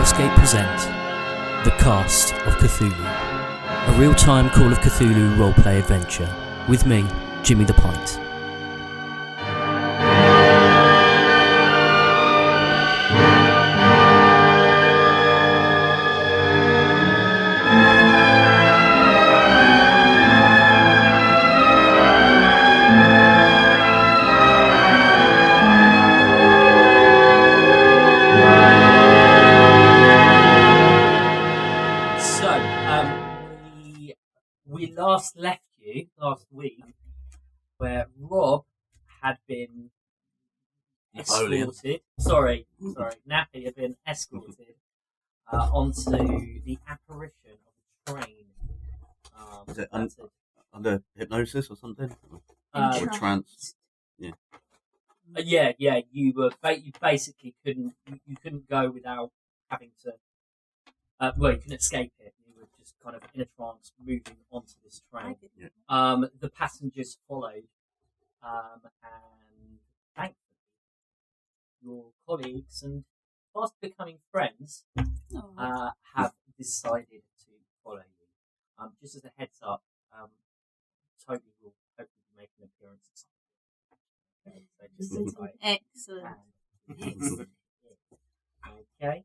Playerscape present The Cast of Cthulhu, a real-time Call of Cthulhu roleplay adventure with me, Jimmy the Pint. We last left you last week where Rob had been Napolean. escorted. Sorry, Nappy had been escorted onto the apparition of a train. Is it under hypnosis or something? Uh, Or trance? Yeah. You were you basically couldn't go without having to. You couldn't escape it. You were just kind of in a trance, moving onto this train. Yeah. The passengers followed, and thankfully, your colleagues and fast becoming friends have decided to follow you. Just as a heads up, Toby will hopefully make an appearance at some point. Okay, so just sit tight. Excellent. Okay.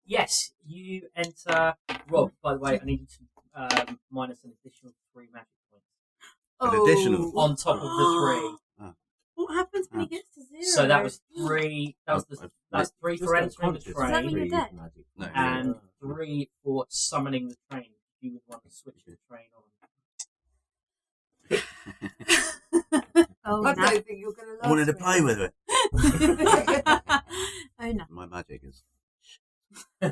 Yes, you enter. Rob, by the way, I need you to minus an additional 3 magic points An additional? on top of the 3. What happens when he gets to 0? So that was 3. That's 3 for entering the Does that mean train, you're dead? No. and 3 for summoning the train. You would want to switch the train on. Oh, I no. don't think you're going to last. I wanted to play with it. Oh, no. My magic is... Can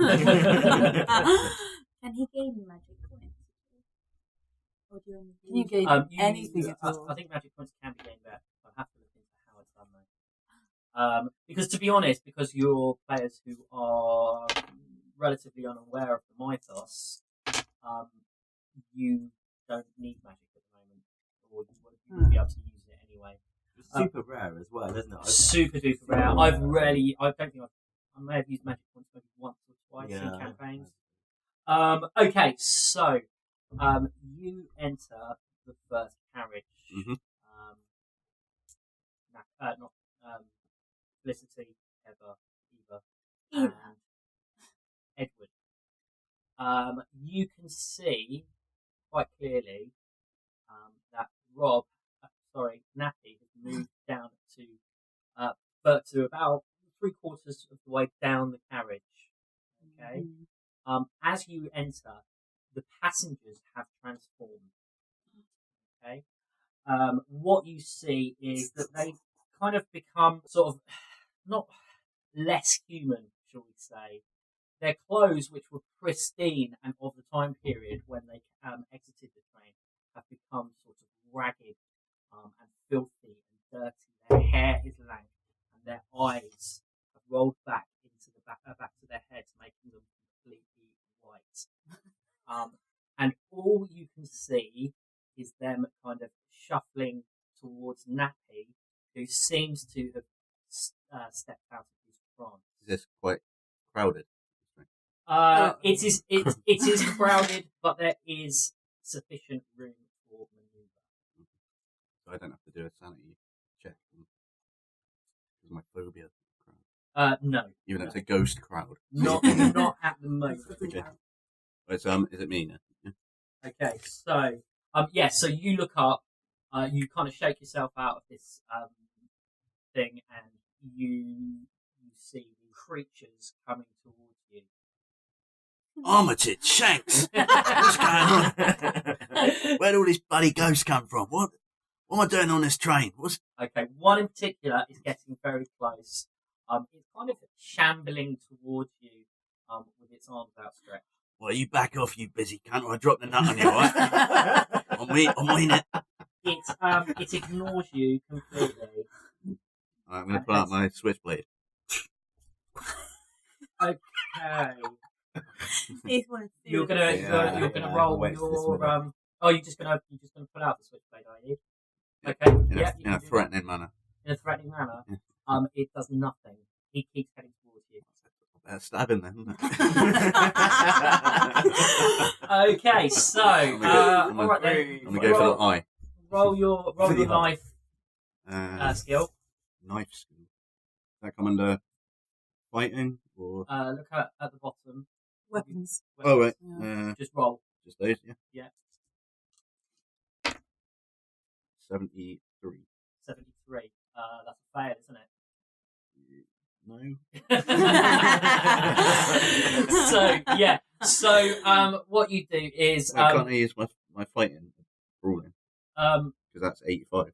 he gain magic points? Or do you Can you gain anything at all? I think magic points can be gained back. I'll have to look into how it's done though. Because to be honest, because you're players who are relatively unaware of the mythos, you don't need magic at the moment, or you wouldn't be able to use it anyway. It's super rare as well, isn't it? Super duper rare. I may have used magic points maybe once or twice in campaigns. Okay, so you enter the first carriage. Mhm. Not Felicity, Eva, and Edward. You can see quite clearly that Nappy has moved down to about 3/4 of the way down the carriage. Okay. As you enter, the passengers have transformed. Okay. What you see is that they kind of become sort of not less human, shall we say. Their clothes, which were pristine and of the time period when they exited the train, have become sort of ragged and filthy and dirty. Their hair is lank, and their eyes have rolled back into the back of their heads, making them completely white. And all you can see is them kind of shuffling towards Nappy, who seems to have stepped out of his trance. Is this quite crowded? It is crowded, but there is sufficient room for manoeuvre. So I don't have to do a sanity check. Because my phobia of crowd. No. Even though it's a ghost crowd. Not at the moment. Okay. Is it me now? Yeah. Okay, so so you look up, you kind of shake yourself out of this thing, and you see the creatures coming towards you. Armitage, Shanks! What's going on? Where do all these bloody ghosts come from? What am I doing on this train? Okay, one in particular is getting very close. It's kind of shambling towards you with its arms outstretched. Well, you back off, you busy cunt, or I drop the nut on you, alright? I'm mean it. It ignores you completely. I'm going to pull out my switchblade. Okay. You're gonna roll your you're just gonna pull out the switchblade, are you? Okay. In a threatening manner. In a threatening manner. Yeah. It does nothing. He keeps heading towards you. Stabbing them. Okay, so all right then. I'm gonna go for the eye. Roll your knife skill. Knife skill. Does that come under fighting or? Look at the bottom. Weapons. Oh right. Yeah. Just roll. Just those, yeah. Yeah. 73. 73. That's a fail, isn't it? No. So what you do is Well, can't I use my fighting brawling? Because that's 85.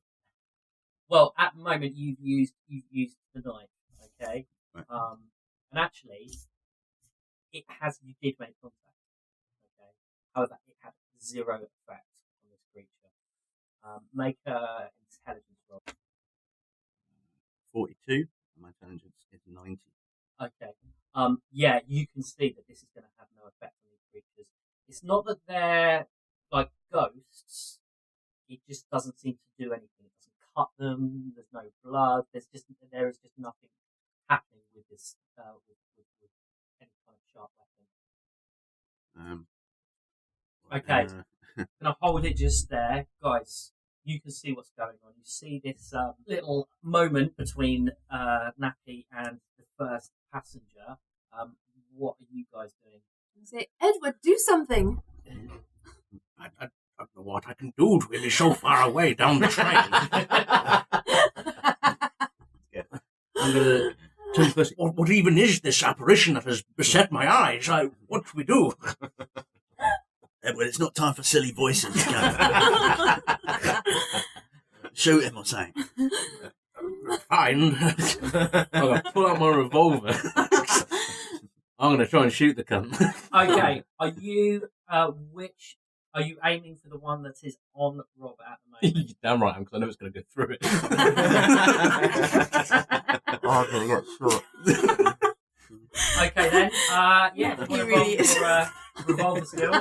well, at the moment you've used the knife, okay? Right. And actually, you did make contact, okay? However, it had 0 effect on this creature. Make a intelligence roll. 42. My intelligence is 90. Okay. Yeah, you can see that this is going to have no effect on these creatures. It's not that they're like ghosts. It just doesn't seem to do anything. It doesn't cut them. There's no blood. There is just nothing happening with this with any kind of sharp weapon. Okay. Gonna hold it just there, guys. You can see what's going on. You see this little moment between Nappy and the first passenger. What are you guys doing? I say, Edward, do something. I don't know what I can do to him. He's so far away down the train. I'm going to tell Felicity, what even is this apparition that has beset my eyes? What should we do? Edward, it's not time for silly voices. Shoot him or something. Fine. I'm going to pull out my revolver. I'm going to try and shoot the cunt. Okay, are you are you aiming for the one that is on Rob at the moment? Damn right, because I know it's going to go through it. I'm going to get shot. Okay then, yeah, if you He want really to is. roll your revolver skill.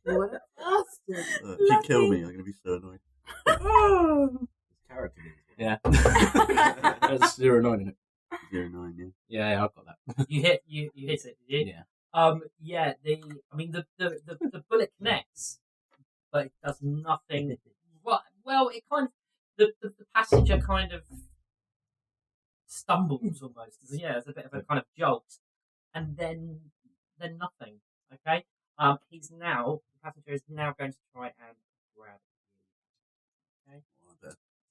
What a bastard. If you kill me, I'm going to be so annoyed. Character. Yeah. That's 09, isn't it? 09, yeah. Yeah, I've got that. You hit it, did you? Yeah. Yeah, the bullet connects, but it does nothing. Well, it kind of the passenger kind of stumbles almost. Yeah, there's a bit of a kind of jolt, and then nothing. Okay. The passenger is now going to try and grab you. Okay. Well,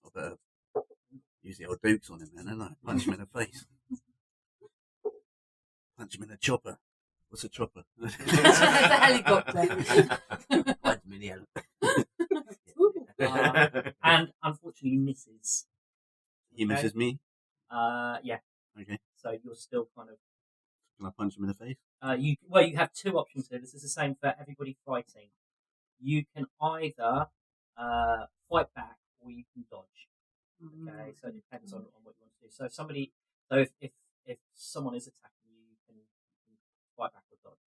I better use the old boots on him then, and I punch him in the face. Punch him in the chopper. What's a chopper? It's a helicopter. Punch him in the And unfortunately misses. He misses me. Yeah. Okay. So you're still kind of. Can I punch him in the face? You have 2 options here. This is the same for everybody fighting. You can either fight back or you can dodge. Okay, so it depends on what you want to do. So if someone is attacking you, you can fight back or dodge.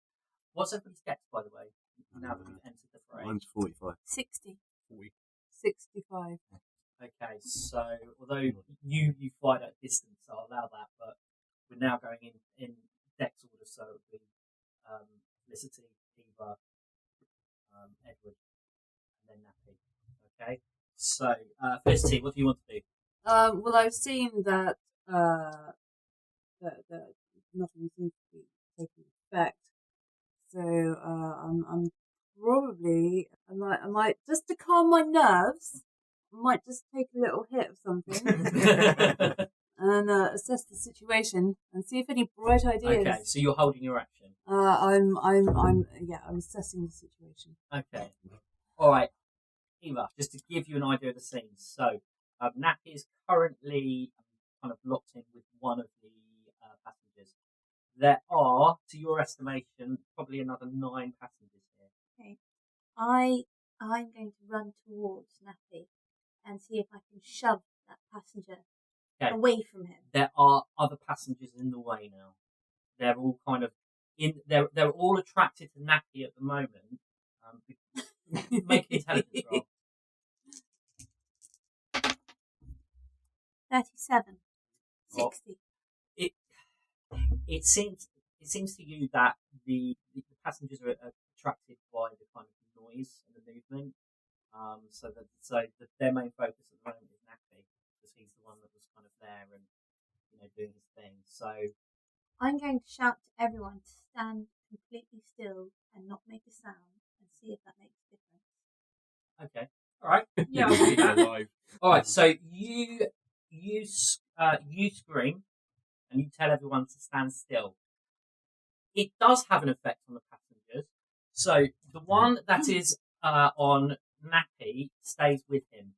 What's everybody's dex, by the way? Now that we've entered the fray. Mine's 45. 60. 40. 65. Okay, so although you fight at distance, I'll allow that, but we're now going in dex order, so it would be Felicity, Eva, Edward, and then Nappy. Okay, so Felicity, what do you want to do? Well, I've seen that that nothing seems to be taking effect, so I'm probably I might just to calm my nerves. I might just take a little hit of something and assess the situation and see if any bright ideas. Okay, so you're holding your action. I'm assessing the situation. Okay, all right, Eva. Just to give you an idea of the scene, so Nappy is currently kind of locked in with one of the passengers. There are, to your estimation, probably another 9 passengers here. Okay. I'm going to run towards Nappy and see if I can shove that passenger away from him. There are other passengers in the way now. They're all kind of they're all attracted to Nappy at the moment. Make an intelligence roll. 37. Well, 60. It seems to you that the passengers are attracted by the kind of noise and the movement. So their main focus at the moment is Nappy, because he's the one that was kind of there and doing his thing. So I'm going to shout to everyone to stand completely still and not make a sound, and see if that makes a difference. okay, all right, yeah, I'll do that. Alive. All right, so you scream and you tell everyone to stand still. It does have an effect on the passengers. So the one that is on Nappy stays with him.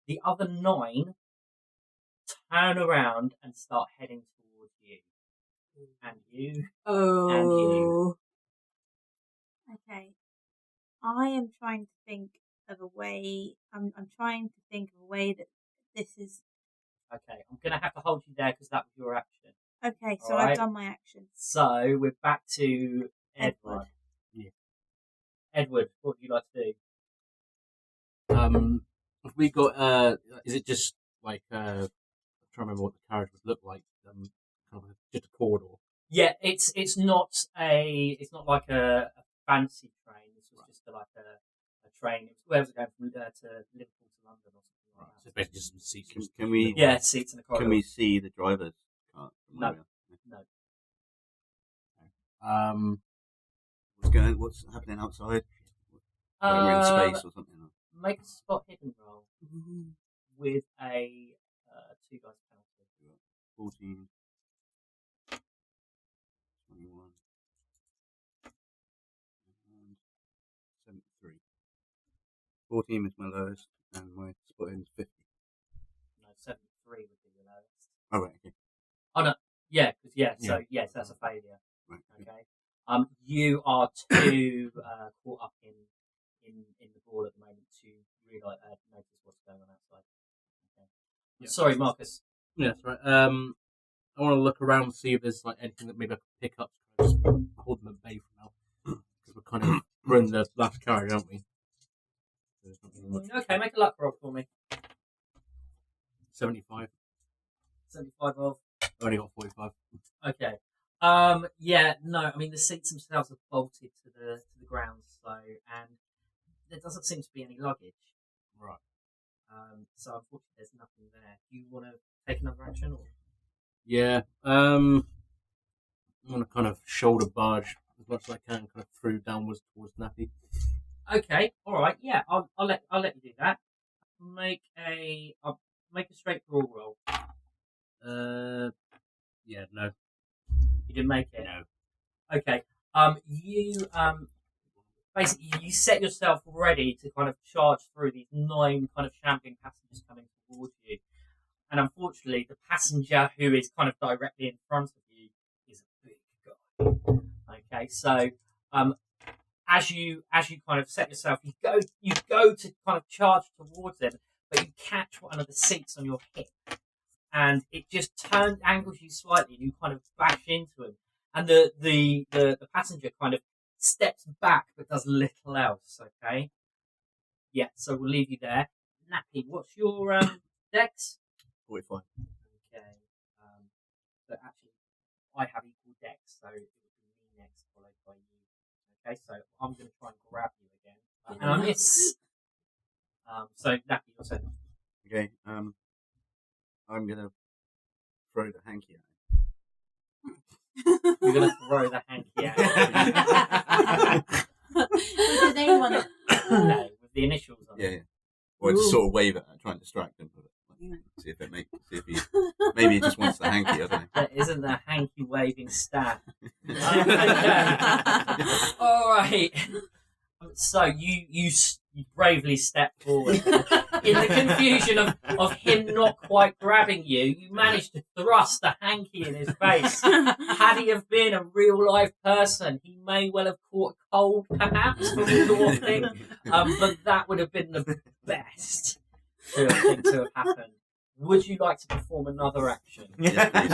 The other 9 turn around and start heading towards you. And you. Oh. And you. Okay. I am trying to think of a way. I'm trying to think of a way that this is. Okay, I'm going to have to hold you there because that was your action. Okay, so All right. I've done my action. So we're back to Edward. Yeah. Edward, what would you like to do? Have we got? Is it just like? I'm trying to remember what the carriage would look like. Kind of just a corridor. Yeah, it's not like a fancy train. This was just like a train. Where was it going from to Liverpool to London or something like So that? it's basically just some seats. Can we? Yeah, seats in the corridor. Can we see the driver's cart? from No. where we No. are? What's happening outside? Like we're in space or something. Make a spot hidden roll with a 2 dice penalty. 14, 21, and 73. 14 is my lowest, and my spot in is 50. No, 73 would be the lowest. Oh, right, okay. Oh no, yeah, because so Yeah. yes, that's a failure. Right, Okay. You are too caught up in the ball at the moment to realise notice what's going on outside. Okay. Yeah. Sorry, Marcus. Yeah, that's right. I want to look around and see if there's like anything that maybe I can pick up to just hold them at bay for now. Because we're in the last carriage, aren't we? There's nothing much. Okay, make a luck roll for me. 75. 75 of. Only got 45. Okay. Yeah, no, I mean the seats themselves are bolted to the ground, so and there doesn't seem to be any luggage. Right. So unfortunately there's nothing there. Do you want to take another action or? Yeah. I'm gonna kind of shoulder barge as much as I can, kind of through downwards towards Nappy. Okay, all right, yeah, I'll let you do that. Make a straight draw roll. Yeah, no. You didn't make it. No. Okay. You basically you set yourself ready to kind of charge through these 9 kind of shambling passengers coming towards you, and unfortunately, the passenger who is kind of directly in front of you is a big guy. Okay, so as you kind of set yourself, you go to kind of charge towards him, but you catch one of the seats on your hip, and it just angles you slightly, and you kind of bash into him, and the passenger kind of steps back but does little else. Okay, yeah. So we'll leave you there. Nappy, what's your dex? 45. Okay, but actually, I have equal dex, so it would be me next, followed by you. Okay, so I'm going to try and grab you again, and I miss. So Nappy, you're second. Okay, I'm gonna throw the hanky at him. You're going to throw the hanky out. With the name on it. No, with the initials on Yeah, it. yeah. Or just sort of wave it, try and distract him with it. See if maybe he just wants the hanky, I don't know. That isn't the hanky waving stat. All right. So you bravely step forward. In the confusion of him not quite grabbing you, you managed to thrust a hanky in his face. Had he have been a real life person, he may well have caught a cold, perhaps, from your thing. But that would have been the best thing to have happened. Would you like to perform another action? Yes, please.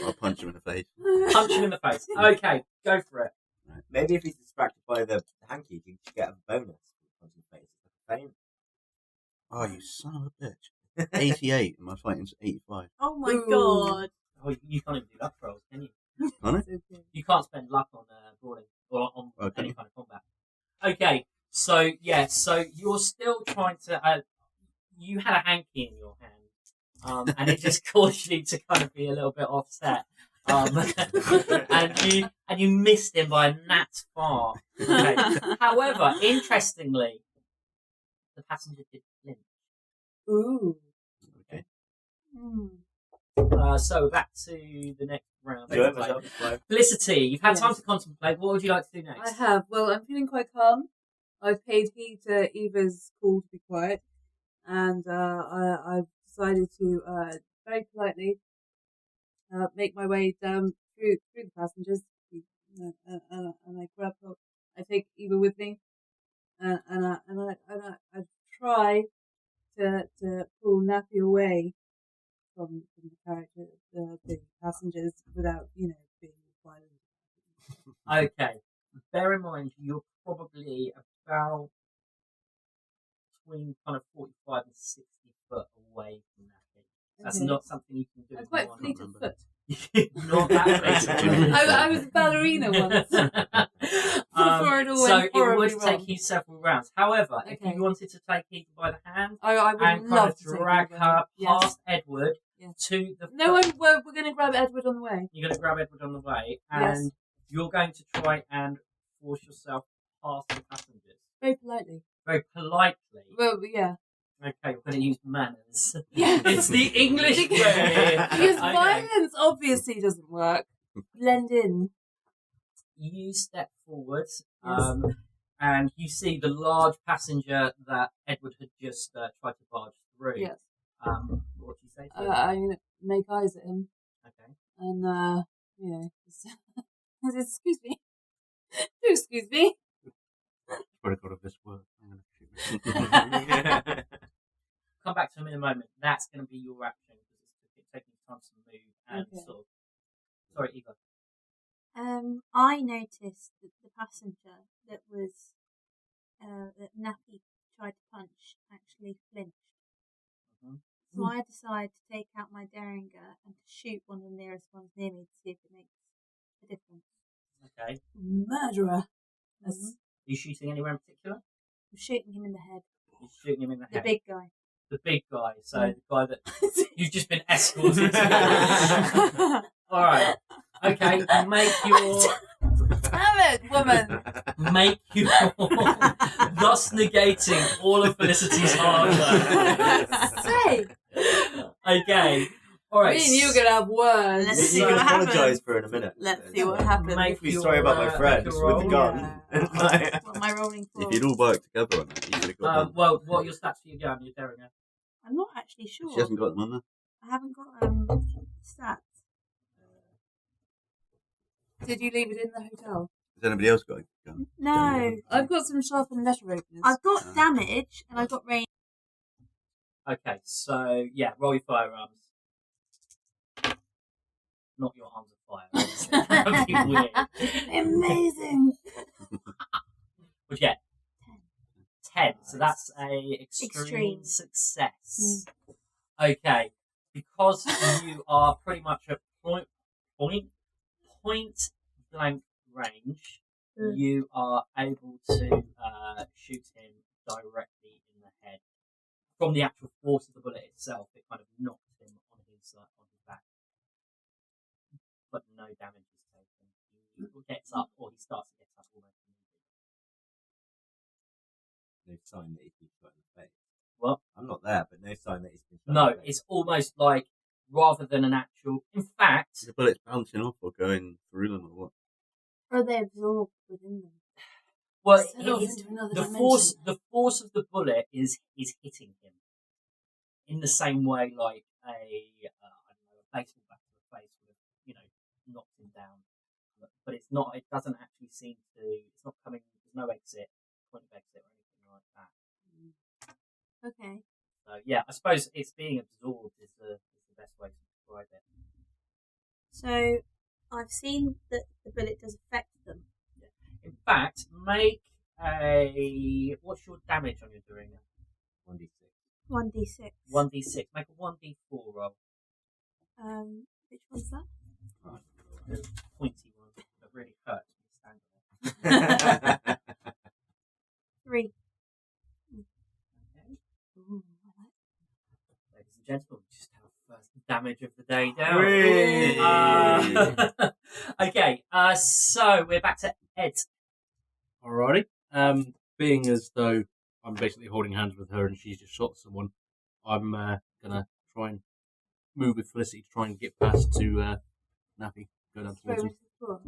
I'll punch him in the face. Punch him in the face. Okay, go for it. Maybe if he's distracted by the hanky, you can get a bonus. Punch in the face. It's like a feint. Oh, you son of a bitch. 88, and my fighting's 85. Oh my god. Well, you can't even do luck rolls, can you? Can't So good. You can't spend luck on brawling or on Okay. any kind of combat. Okay, so yeah, so you're still trying to. You had a hanky in your hand, and it just caused you to kind of be a little bit offset. And you missed him by a gnat's far. Okay. However, interestingly, the passenger did flinch. Ooh. Okay. So back to the next round. Enjoy myself. It's fine. Felicity, you've had time Yes. to contemplate. What would you like to do I next? have. Well, I'm feeling quite calm. I've paid heed to Eva's call to be quiet, and I've decided to very politely make my way down through the passengers, and I grab her. I take Eva with me, and I try to pull Nappy away from the passengers without being violent. Okay. Bear in mind, you're probably about between kind of 45 and 60 foot away from Nappy. That's Okay. not something you can do. I'm in quite one fleet of remember. foot. Not that fleet. I was a ballerina once. Before it all so went it horribly would wrong. take you several rounds. However, if Okay. you wanted to take Eva by the hand I would and kind love of to take drag Eva. her Yes. past Edward Yes. to the No, we're going to grab Edward on the way. you're going to grab Edward on the way, Yes. and you're going to try and force yourself past the passengers Very politely. very politely. Well, yeah. Okay, we're going to use manners. Yes. It's the English way. Because Okay. violence obviously doesn't work. Blend in. You step forward, and you see the large passenger that Edward had just tried to barge through. Yes. What do you say to him? I'm going to make eyes at him Okay. and, excuse me. Do excuse me. Probably got of this word. I'm going to shoot. Come back to him in a moment. That's going to be your action because it's taking time to move and Okay. sort of. Sorry, Eva. I noticed that the passenger that was that Nappy tried to punch actually flinched. Mhm. So I decide to take out my Derringer and to shoot one of the nearest ones near me to see if it makes a difference. Okay. Murderer. Yes. Are you shooting anywhere in particular? I'm shooting him in the head. You're shooting him in the The head. big guy. The big guy. So the guy that you've just been escorted to. All right. Okay. Make your. Damn it, woman. Make your. Thus negating all of Felicity's hard work. Say. Okay. All right. Me and you are going to have words. Let's see You what can happens. apologise for it in a minute. Let's see what happens. Make Please, your, sorry about my friend make with your the roll. gun. What am I rolling for? If you'd all worked together on that, you could have got them. Well, what are your stats for your gun? Your Derringer. I'm not actually sure. She hasn't got them on there. I haven't got stats. Did you leave it in the hotel? Has anybody else got a gun? No. I've got some sharpened letter openers. I've got damage and I've got range. Okay, so yeah, roll your firearms. Not your arms of fire. That'd be weird. Amazing. What'd you get? 10. So that's a extreme Extreme. success. Okay, because you are pretty much at point blank range, you are able to shoot him directly in the head. From the actual force of the bullet itself, it kind of knocked him on his back. But no damage is taken. He gets up, or he starts to get up almost immediately. No sign that he's been shot in the face. What? I'm not there, but no sign that he's been shot No, in the face. it's almost like, rather than an actual... In fact, The bullets bouncing off or going through them or what? Or they absorb within them. well, Set off it's, into another the dimension. force of the bullet is hitting him in the same way like a baseball bat to the face would have, knocked him down. But it's not. It doesn't actually seem to. It's not coming. There's no point of exit or anything like that. Okay. So yeah, I suppose it's being absorbed is the best way to describe it. So I've seen that the bullet does affect them. In fact, make a. What's your damage on your doing? 1d6. 1d6. 1d6. Make a 1d4 roll. Which What's that? The pointy one that really hurts me standing there. 3. Okay. Ooh, Ladies and gentlemen, we just have first damage of the day down. Whee! Okay, so we're back to Ed. Alrighty. Being as though I'm basically holding hands with her and she's just shot someone, I'm gonna try and move with Felicity to try and get past to Nappy. Go down Straight towards him. into the floor.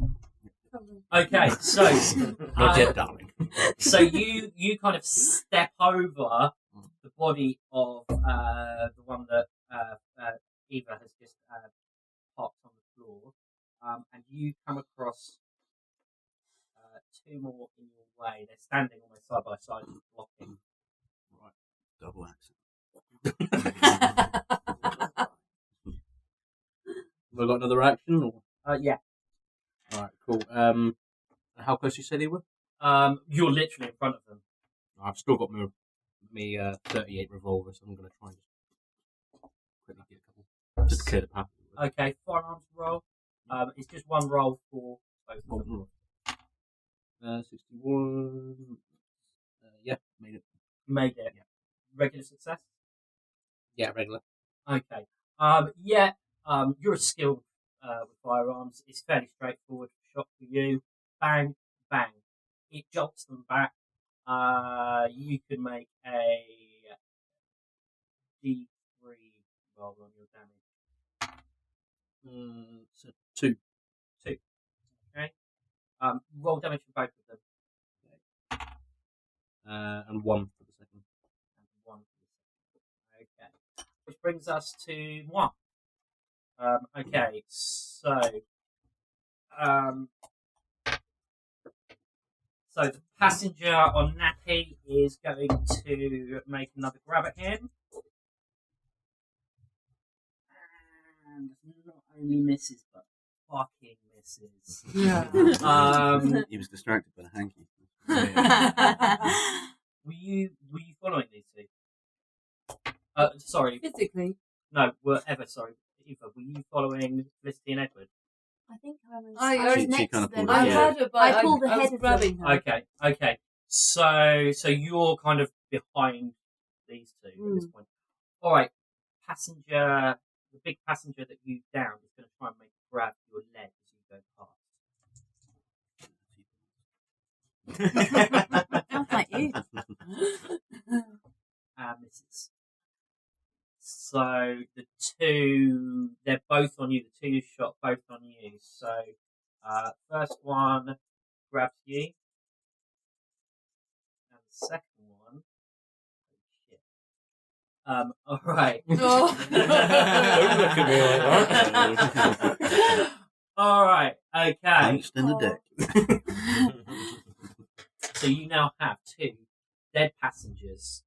Okay, so Not yet, darling. so you kind of step over the body of the one that Eva has just popped on the floor, and you come across two more in your way. They're standing almost side by side, blocking. Right. Double accent. Have I got another action? Or? Yeah. Alright, cool. How close you said they were? You're literally in front of them. I've still got my 38 revolver, so I'm going to try and just quickly get a couple. Just to clear the path. Okay, firearms roll. It's just one roll for both of them. 61. Yeah, made it. Made it. Yeah. Regular success? Yeah, regular. Okay. You're skilled with firearms. It's fairly straightforward shot for you. Bang, bang. It jolts them back. You can make a D3 roll on your damage. So 2. Okay. Roll damage for both of them. And 1 for the second. And 1 for the second. Okay. Which brings us to 1. Okay, so the passenger on Nappy is going to make another grab at him. And not only misses, but fucking misses. Yeah. He was distracted by the hanky. Were you following these two? Sorry. Physically. No, sorry. Eva, were you following Felicity and Edward? I think I was. I I was She next kind to of them. pulled I Yeah. heard her, but I pulled the I was head of grabbing them. her. Okay. So you're kind of behind these two at this point. All right, passenger, the big passenger that you downed is going to try and make a grab your leg as you go past. Sounds like you. Misses. So the two, they're both on you. The two shot both on you. So first one grabs you, and the second one. Oh, shit. All right. Oh. Don't look at me like that. All right. Okay. Punched in the dick. So you now have two dead passengers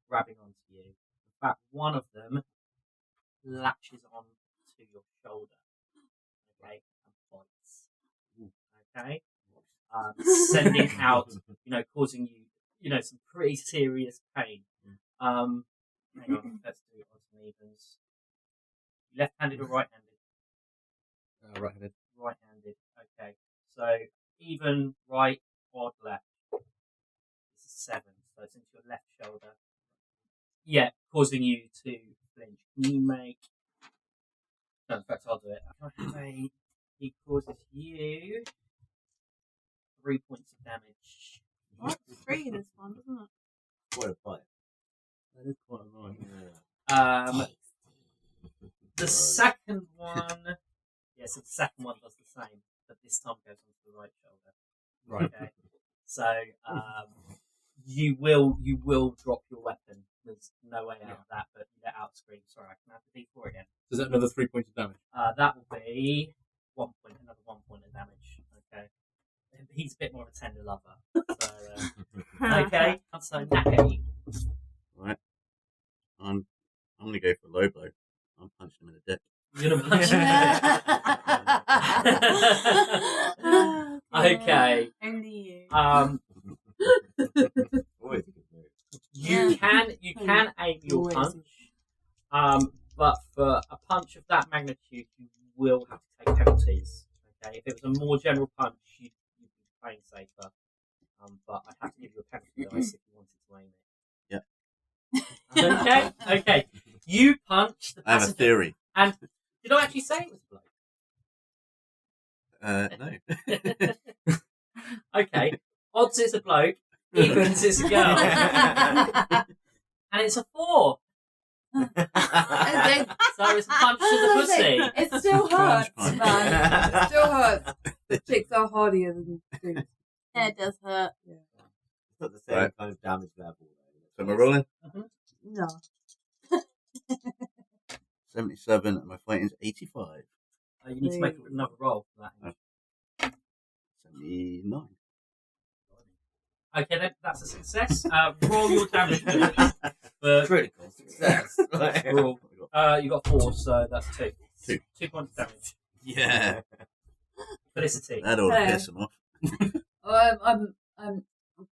grabbing onto you. In fact, one of them latches on to your shoulder, okay, and bites. Okay, sending out, causing you, some pretty serious pain. Hang on, let's do it on some evens. Left-handed or right-handed? Right-handed. Right-handed. Okay, so even, right, odd, left. This is 7, so it's into your left shoulder. Yeah, causing you to flinch. Can you make... No, in fact, I'll do it. He causes you 3 points of damage. What? 3 this one, isn't it? Quite a fight. That is quite a line. The second one... Yes, the second one does the same, but this time goes onto the right shoulder. Right. Okay. So, you will drop your weapon. There's no way out of that, but you let out a scream. Sorry, I can have the D4 again. Is that another 3 points of damage? That will be 1 point, another 1 point of damage. Okay. He's a bit more of a tender lover. So, okay. So, Nappy. Right. I'm going to go for a low blow. I'm punching him in the dick. You're gonna punch him. Okay. Only you. Always a good move. You can aim your Always. punch, but for a punch of that magnitude, you will have to take penalties. Okay, if it was a more general punch, you'd be playing safer. But I'd have to give you a penalty dice if you wanted to aim it. Yeah. Okay. You punch the I have a passenger. theory. And did I actually say it was a bloke? No. Okay. Odds it's a bloke, evens it's a girl. And it's a 4. So it's a punch to the pussy. It still hurts, Punch. man. It still hurts. The chicks are hardier than dudes. Yeah, it does hurt. Yeah. It's not the same Right. kind of damage level. So am I rolling? No. 77 and my fighting's 85. You need to make another roll for that. 79. Okay, then that's a success. Roll your damage. For Critical success. roll. You got 4, so that's 2. 2 points of damage. Yeah. Felicity. That ought to Hey. piss him off. I'm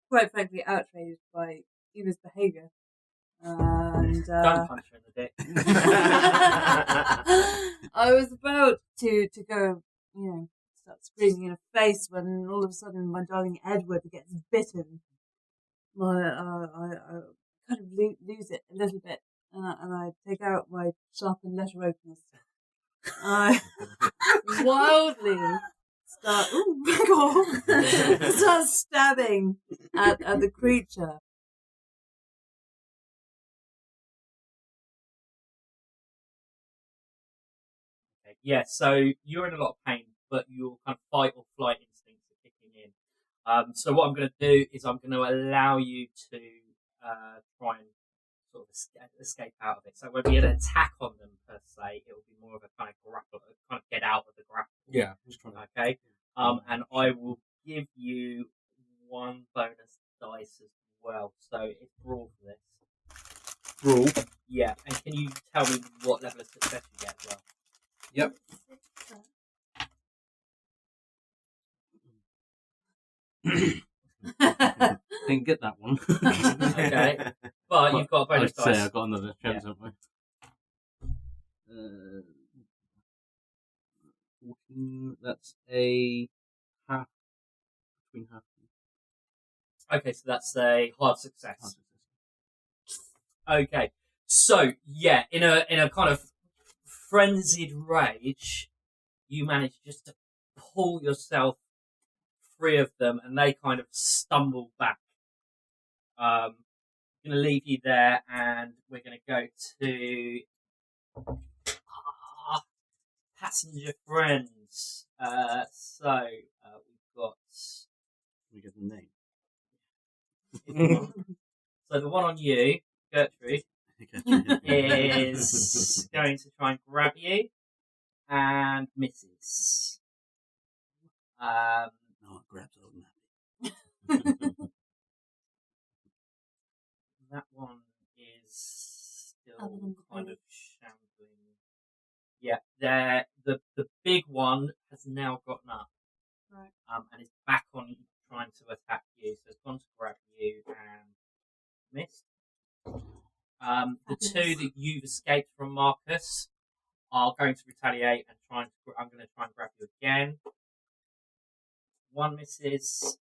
quite frankly outraged by Eva's behaviour. And Don't punch her in the dick. I was about to go, start screaming in her face when all of a sudden my darling Edward gets bitten. I kind of lose it a little bit, and I take out my sharpened letter openers. I wildly start stabbing at the creature. Okay, yeah, so you're in a lot of pain, but your kind of fight or flight instincts are kicking in. So what I'm going to do is I'm going to allow you to try and sort of escape out of it. So it won't be an attack on them per se. It will be more of a kind of grapple, kind of get out of the grapple. Yeah, just trying to. Okay. And I will give you 1 bonus dice as well. So it's brawl for this. Brawl. Yeah. And can you tell me what level of success you get as well? Yep. Didn't get that one. Okay. But you've got a bonus I'd say dice. I've got another chance, haven't I? 14, that's a half. Between half. Okay, so that's a hard success. Okay. So yeah, in a kind of frenzied rage, you manage just to pull yourself free of them, and they kind of stumble back. I'm going to leave you there, and we're going to go to passenger friends. We've got. We get the name. So the one on you, Gertrude, is going to try and grab you and misses. No, it grabs old Nappy. That one is Other still than the kind bully. of shambling. Yeah, the big one has now gotten up. Right. And is back on trying to attack you. So it's gone to grab you and missed. The 2 that you've escaped from, Marcus, are going to retaliate and I'm going to try and grab you again. 1 misses,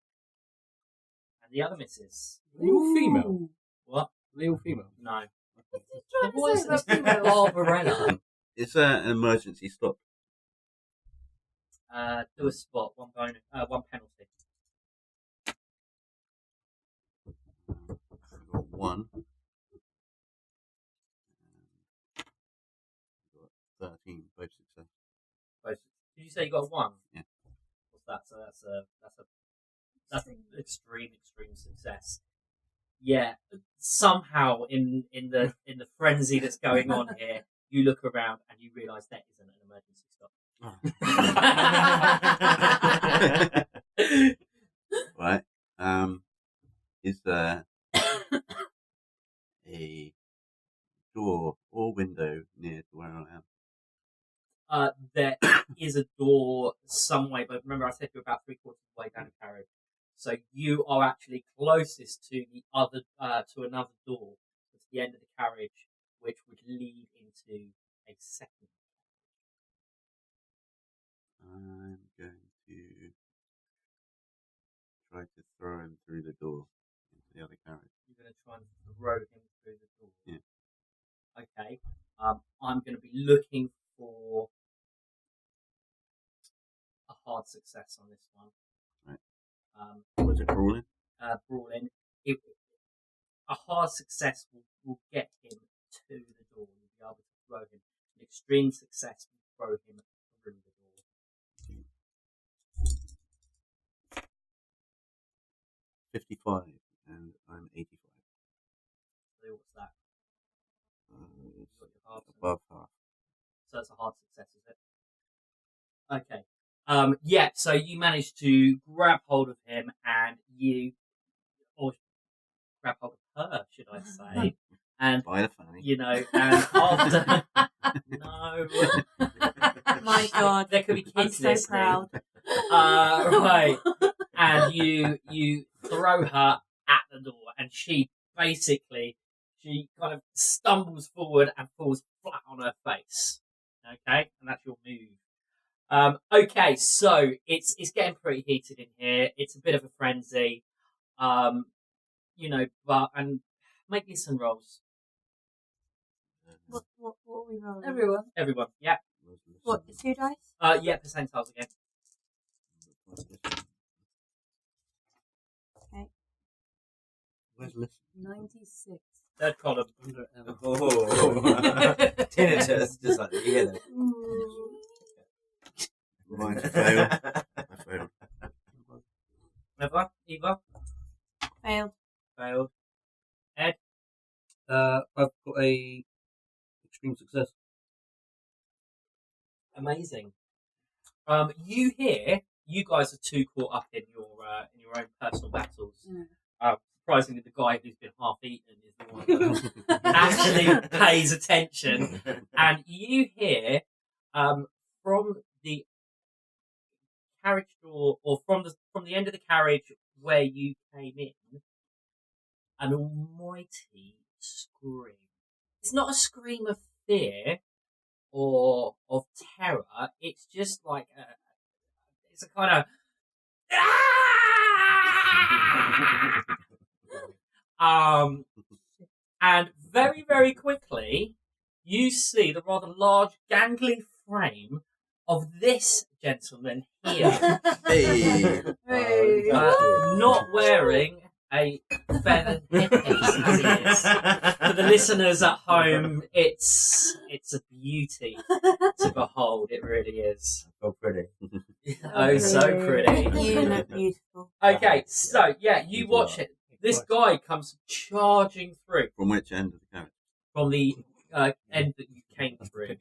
and the other misses. Are they all female? What? Are they all female? No. Trying What to is say this? about females. Barbarella. It's an emergency stop. Do a spot, 1 bonus, 1 penalty. I've got 1. I've got 13, both success. Did you say you got a 1? Yeah. What's that? So that's an extreme success. Yeah. Somehow in the frenzy that's going on here, you look around and you realise that isn't an emergency stop. Right. Is there a door or window near to where I am? There is a door some way, but remember I said you're about 3/4 of the way down the carriage. So you are actually closest to the other, to another door at the end of the carriage, which would lead into a second. I'm going to try to throw him through the door into the other carriage. You're going to try and throw him through the door. Yeah. Okay. I'm going to be looking for a hard success on this one. Right. Was it crawling? Brawling. A hard success will get him to the door. You'll be able to throw him. An extreme success will throw him through the door. 55, and I'm 85. So what's that? It's Got your half, above half. so that's a hard success, is it? Okay. Yeah, so you manage to grab hold of him and or grab hold of her, should I say. And, By the fanny. you know, and after... No. My God. There could be I'm kids so listening. proud. Right. And you throw her at the door, and she kind of stumbles forward and falls flat on her face. Okay, and that's your move. Okay, so it's getting pretty heated in here. It's a bit of a frenzy. And make me some rolls. What are we rolling? Everyone, yeah. What, 2 dice? Yeah, percentiles again. Okay. Where's Listen? 96. Third column. Oh. Tinnitus, just like you hear that. Right, I failed. I failed. Never? Eva? Failed. Ed? I've got a extreme success. Amazing. You guys are too caught up in your own personal battles. Surprisingly, the guy who's been half eaten is the one that actually pays attention. And you hear from the carriage door, or from the end of the carriage where you came in, an almighty scream. It's not a scream of fear or of terror. It's just like it's a kind of and very, very quickly you see the rather large gangly frame of this gentleman here, not wearing a feathered headpiece as he is. For the listeners at home, it's a beauty to behold. It really is. So pretty. Oh, so pretty. You look beautiful. Okay, so yeah, you watch it. This guy comes charging through From which end of the carriage? from the end that you came through.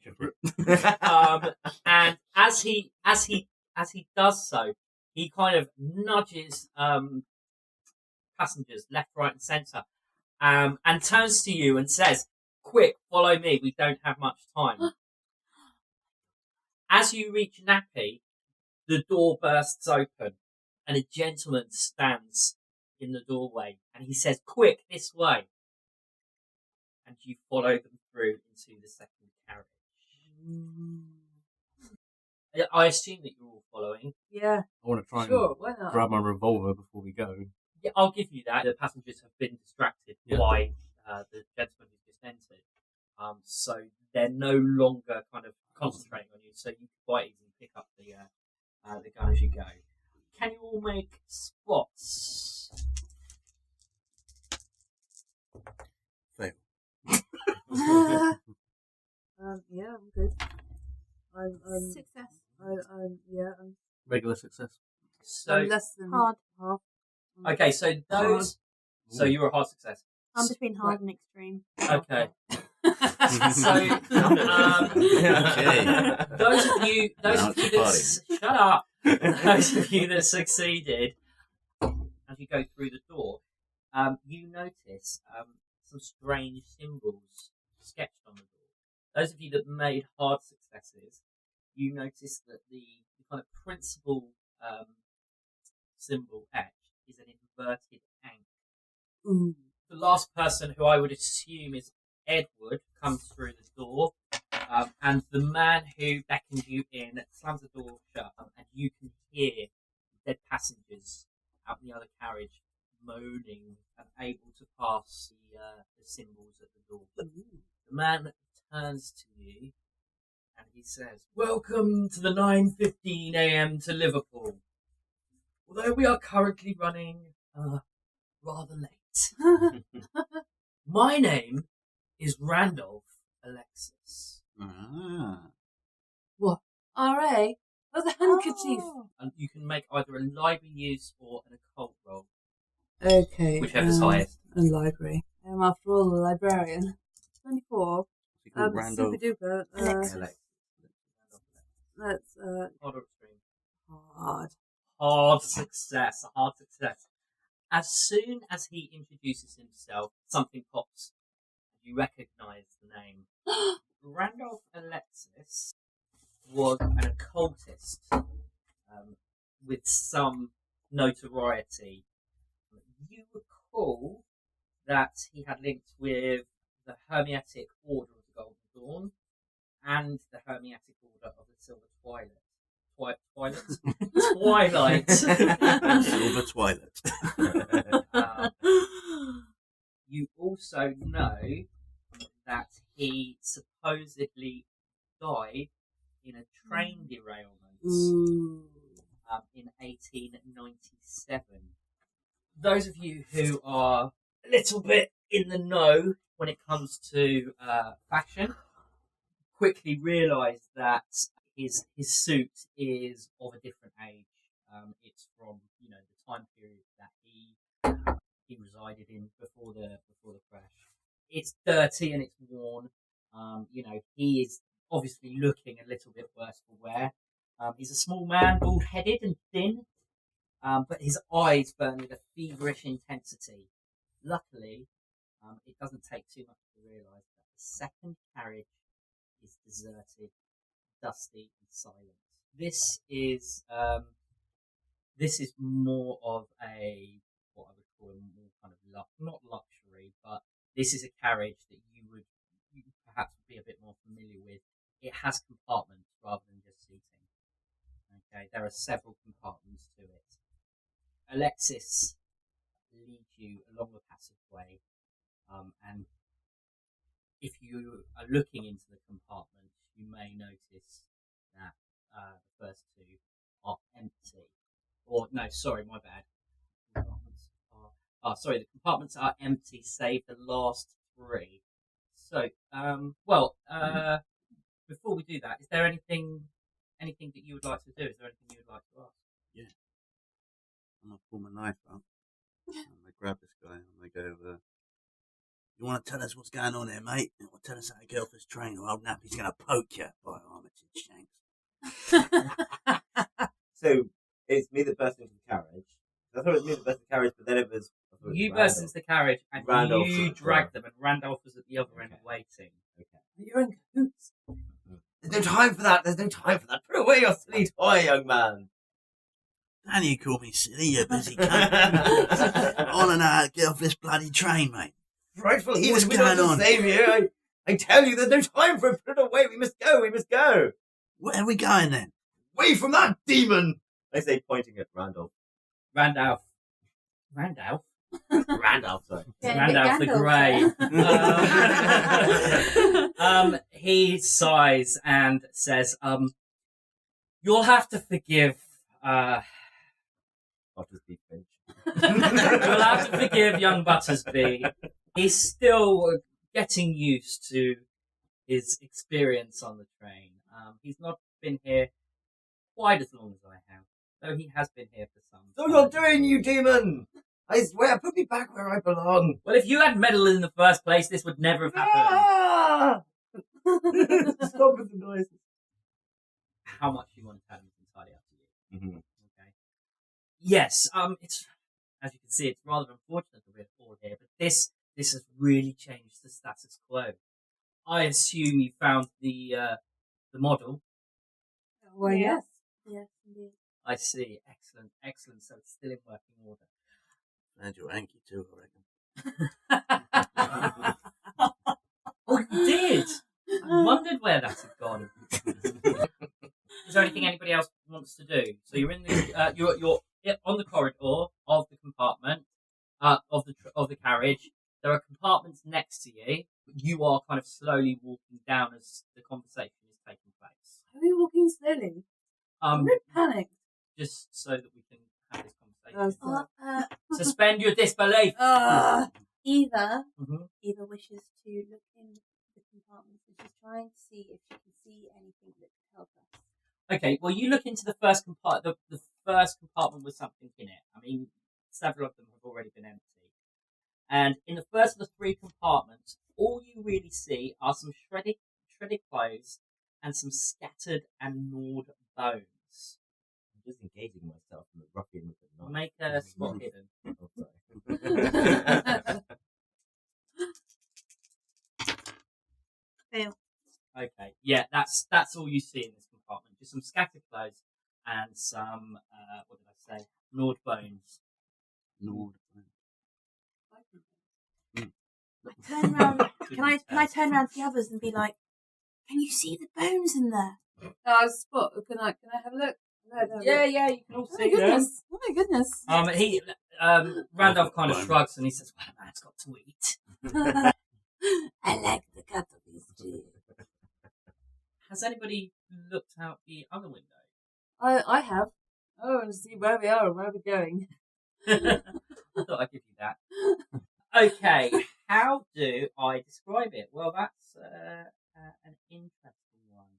And as he does so, he kind of nudges passengers left, right, and centre, and turns to you and says, "Quick, follow me. We don't have much time." As you reach Nappy, the door bursts open, and a gentleman stands in the doorway, and he says, "Quick, this way." And you follow them through into the second carriage. I assume that you're all following. Yeah. I want to try Sure, why not? and grab my revolver before we go. Yeah, I'll give you that. The passengers have been distracted by the gentleman who's just entered. So they're no longer kind of concentrating on you, so you can quite easily pick up the gun as you go. Can you all make spots? Fail. Yeah, I'm good. I'm Success. I'm Regular success. So less than Hard. half. okay, so those. So you were a hard success. I'm between hard and extreme. Okay. So those of you that shut up. Those of you that succeeded, as you go through the door, you notice some strange symbols sketched on the door. Those of you that made hard successes, you notice that the kind of principal symbol etched is an inverted ankh. The last person, who I would assume is Edward, comes through the door. And the man who beckons you in slams the door shut, and you can hear dead passengers out in the other carriage moaning and able to pass the symbols at the door. The man turns to you and he says, "Welcome to the 9:15 a.m. to Liverpool. Although we are currently running rather late. My name is Randolph Alexis." What? R.A.? Oh, the handkerchief. And you can make either a library use or an occult roll, Okay. whichever's highest. A library. After all, a librarian. 24. Randolph. Super duper. Alex. That's Hard or extreme? hard. Hard success. A hard success. As soon as he introduces himself, something pops. You recognise the name. Randolph Alexis was an occultist with some notoriety. You recall that he had links with the Hermetic Order of the Golden Dawn and the Hermetic Order of the Silver Twilight. Twilight. Silver Twilight. You also know that he supposedly died in a train derailment in 1897. Those of you who are a little bit in the know when it comes to fashion quickly realise that his suit is of a different age. It's from the time period that he resided in before the crash. It's dirty and it's worn. He is obviously looking a little bit worse for wear. He's a small man, bald-headed and thin, but his eyes burn with a feverish intensity. Luckily, it doesn't take too much to realise that the second carriage is deserted, dusty and silent. This is more of what I would call a more kind of not luxury, but this is a carriage that you perhaps be a bit more familiar with. It has compartments rather than just seating. Okay, there are several compartments to it. Alexis leads you along the passageway, and if you are looking into the compartments, you may notice that the first two are empty. Or no, sorry, my bad. The compartments are empty, save the last three. So, before we do that, is there anything that you would like to do? Is there anything you would like to ask? Yeah. I'm gonna pull my knife out. And I grab this guy and I go, "You want to tell us what's going on here, mate? You want to tell us how to get off this train, or old Nappy's gonna poke you by armature shanks." So it's me that burst into the carriage. I thought it was me that burst into the carriage, but then it was. You burst into the carriage and Randolph you dragged them, and Randolph was at the other end waiting. Okay. You're in cahoots. There's no time for that. Put away your silly toy, young man. Don't you call me silly, you busy cunt. I want to know how to get off this bloody train, mate. Frightful heathen, What's we going don't on? save you. I tell you, there's no time for it. Put it away. We must go. Where are we going then? Away from that demon. I say, pointing at Randolph. Randolph, sorry. Yeah, Randolph the Gandalf Grey. He sighs and says, "You'll have to forgive. Buttersby Finch. You'll have to forgive young Buttersby. He's still getting used to his experience on the train. He's not been here quite as long as I have, though he has been here for some So time. you're doing, you demon! I swear, put me back where I belong. Well, if you had meddled in the first place, this would never have happened. Ah! Stop with the noises. How much you want to tell him is entirely up to you. Mm-hmm. Okay. Yes, it's, as you can see, it's rather unfortunate that we're all here, but this has really changed the status quo. I assume you found the model. Well, yes. Yes, indeed. I see. Excellent. So it's still in working order. And your hanky too, I reckon. Oh, you did? I wondered where that had gone. Is there anything anybody else wants to do? So you're in the you're on the corridor of the compartment of the carriage. There are compartments next to you. You are kind of slowly walking down as the conversation is taking place. Are we walking slowly? I'm a bit panicked. Just so that we can have this Oh, conversation. Suspend your disbelief. Eva Mhm. wishes to look in the compartments and she's trying to see if she can see anything that could help us. Okay, well, you look into the first compartment. The first compartment with something in it. I mean, several of them have already been empty. And in the first of the three compartments, all you really see are some shredded clothes and some scattered and gnawed bones. I'm just engaging myself in the ruffian with the knife. Make a spot hidden. Oh, sorry. Fail. Okay, yeah, that's all you see in this compartment. Just some scattered clothes and some what did I say? Gnawed bones. Lord. I turn around. Can I turn around to the others and be like, "Can you see the bones in there?" Spot. Can I have a look? Yeah, you can all Oh see my them. goodness! Oh my goodness! Randolph kind of shrugs and he says, "Well, a man's got to eat." I like the cut of these two. Has anybody looked out the other window? I have. Oh, and see where we are and where we're going. I thought I'd give you that. Okay, how do I describe it? Well, that's an interesting one.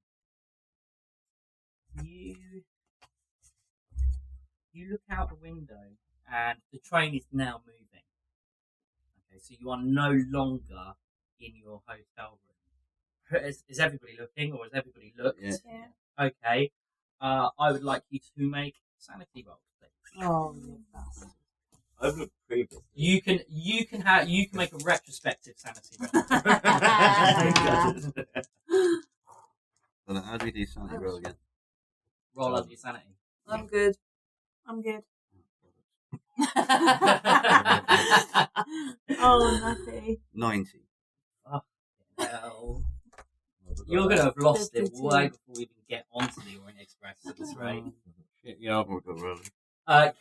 You look out the window and the train is now moving. Okay, so you are no longer in your hotel room. Is everybody looking, or has everybody looked? Yeah. Okay. I would like you to make sanity rolls, please. Oh, you bastard. I've looked previously. You can make a retrospective sanity roll. So how do we do sanity roll again? Roll under your sanity. I'm good. I'm good. Oh, Nappy. 90. Well, you're going to have lost it way before we even get onto the Orient Express at this rate. Yeah, I've got rolling.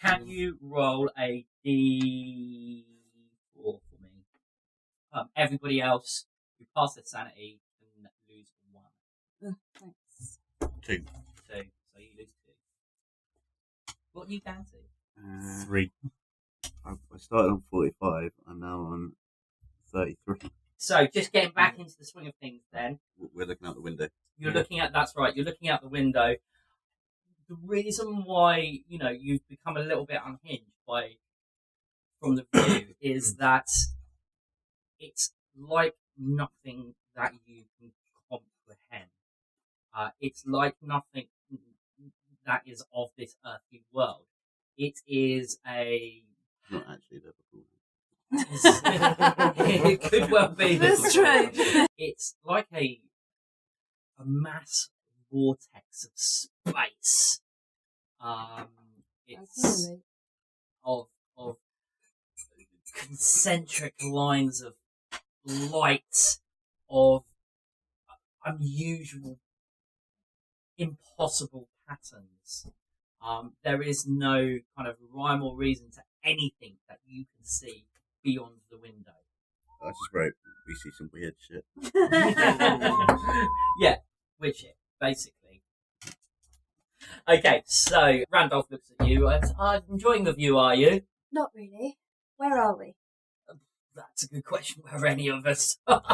Can you roll a D4 for me? Everybody else who passed their sanity can lose 1. Thanks. 2. So you lose 2. What are you down to? 3. I started on 45. I'm now on 33. So just getting back into the swing of things then. We're looking out the window. You're looking at, that's right, you're looking out the window. The reason why, you've become a little bit unhinged from the view is that it's like nothing that you can comprehend. It's like nothing that is of this earthly world. It is Not actually Liverpool. it could well be. That's true. It's like a mass vortex of space. It's of concentric lines of light, of unusual, impossible patterns. There is no kind of rhyme or reason to anything that you can see beyond the window. I just wrote, we see some weird shit. Yeah, weird shit, basically. Okay, so Randolph looks at you. Enjoying the view, are you? Not really. Where are we? That's a good question. Where are any of us? Well,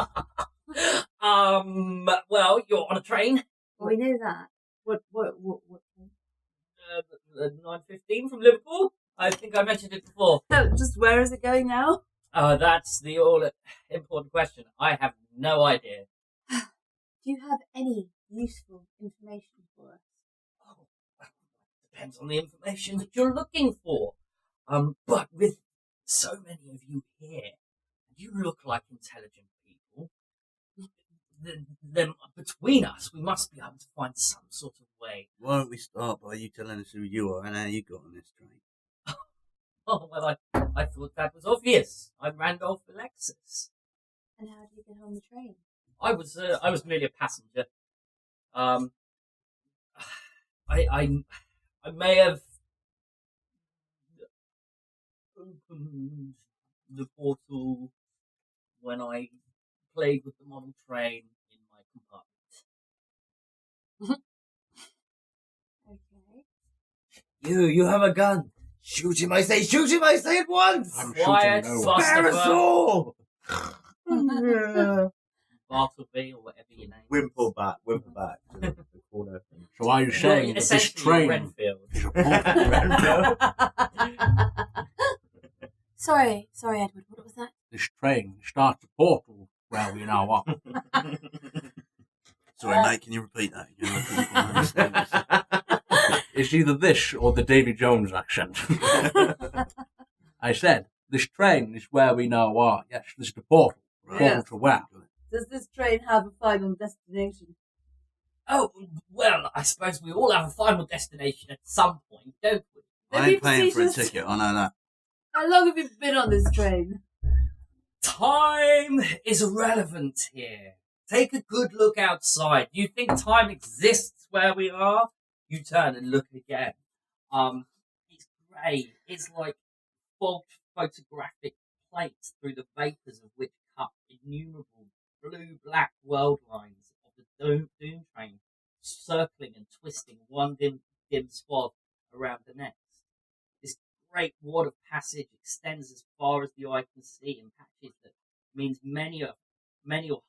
you're on a train. Well, we know that. What? 9:15 from Liverpool. I think I mentioned it before. Just where is it going now? That's the all important question. I have no idea. Do you have any useful information for us? Oh, depends on the information that you're looking for. But with so many of you here, you look like intelligent people. Then between us, we must be able to find some sort of way. Why don't we start by you telling us who you are and how you got on this train? Oh, well, I thought that was obvious. I'm Randolph Alexis. And how do you get on the train? I was merely a passenger. I may have opened the portal when I played with the model train in my compartment. Okay. You have a gun. Shoot him, I say at once! I'm Quiet, shooting no one. Busterby, Marisol! Bartleby, or whatever your name is. Whimper back to the corner. So are you saying that this Essentially, train Renfield. is a portal? Sorry, Edward. What was that? This train starts a portal where we now are. Sorry, mate, can you repeat that again? It's either this or the Davy Jones accent. I said, this train is where we now are. Yes, this is the portal. Right. Portal to where? Does this train have a final destination? Oh, well, I suppose we all have a final destination at some point, don't we? I ain't paying for a ticket, I know that. How long have you been on this train? Time is irrelevant here. Take a good look outside. Do you think time exists where we are? You turn and look again. It's grey. It's like fogged photographic plates through the vapours of which cut innumerable blue-black world lines of the doom train, circling and twisting one dim swath around the next. This great wad of passage extends as far as the eye can see in patches that means many or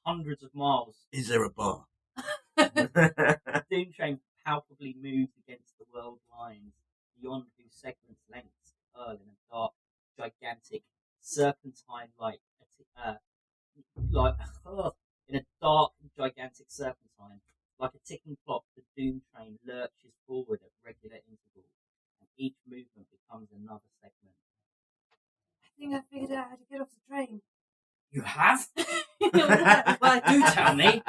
hundreds of miles. Is there a bar? The doom train palpably moves against the world lines, beyond whose segments lengths curl in a dark, gigantic serpentine in a dark, gigantic serpentine, like a ticking clock. The doom train lurches forward at regular intervals, and each movement becomes another segment. I think I figured out how to get off the train. You have? Well, do tell me.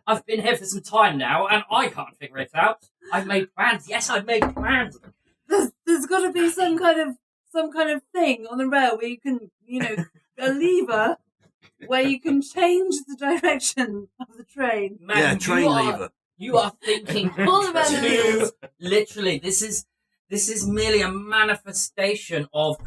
I've been here for some time now, and I can't figure it out. I've made plans. Yes, I've made plans. There's got to be some kind of thing on the rail where you can, a lever where you can change the direction of the train. Man, Yeah, train lever. You are thinking All about too this. literally. This is merely a manifestation of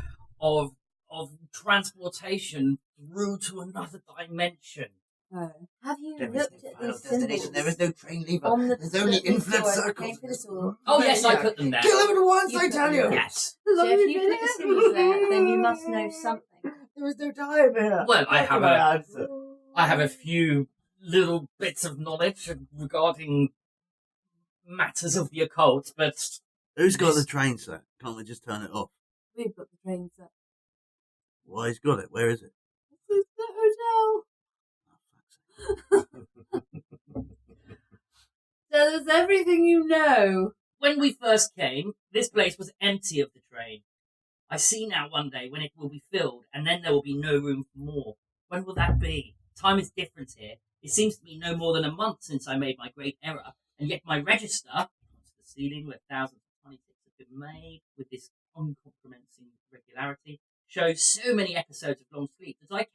transportation through to another dimension. Oh. Have you There is looked no at final these destination. symbols There is no train lever. on the There's only infinite circles. Oh yes, I put them there. Kill him at once, You I put tell them you. there. Yes. So if you put the symbols there, then you must know something. There is no time here. Well, I How have can a- answer? I have a few little bits of knowledge regarding matters of the occult, but Who's got the train set? Can't we just turn it off? We've got the train set. Why, he's got it. Where is it? This is the hotel. Tell us everything you know. when we first came, this place was empty of the train. I see now one day when it will be filled, and then there will be no room for more. When will that be? Time is different here. It seems to me no more than a month since I made my great error, and yet my register, onto the ceiling where thousands of tiny ticks have been made with this uncompromising regularity, shows so many episodes of long sleep that I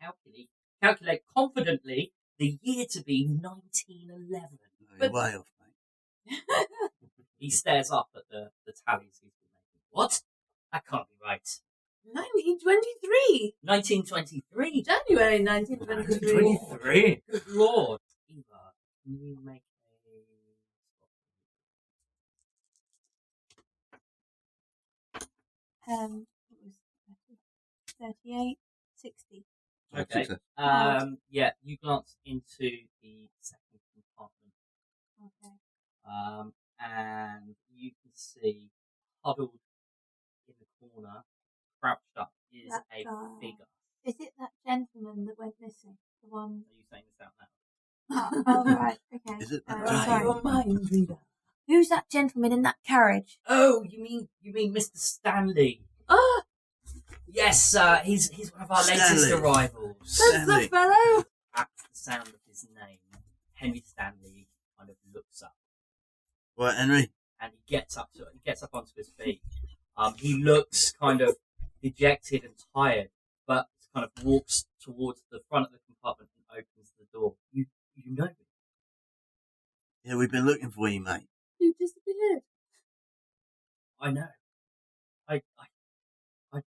calculate confidently the year to be 1911. No, you're way off, mate. He stares up at the tallies he's been making. What? That can't be right. 1923. 1923? January 1923. 1923? Good lord. Eva, can you make It was 38, 60. Okay. Success. Yeah, you glance into the second compartment, Okay. and you can see huddled in the corner, crouched up, is That a guy. figure. Is it that gentleman that went missing? The one. Are you saying this out loud? Oh, right. Okay. Is it that Right, sorry. your mind reader. Who's that gentleman in that carriage? Oh, you mean Mr. Stanley? Ah, Yes, he's one of our latest Stanley. arrivals. that's Stanley. the fellow. At the sound of his name, Henry Stanley kind of looks up, Right, Henry. and he gets up onto his feet. He looks kind of dejected and tired, but kind of walks towards the front of the compartment and opens the door. You You know me. Yeah, we've been looking for you, mate. You disappeared. I know.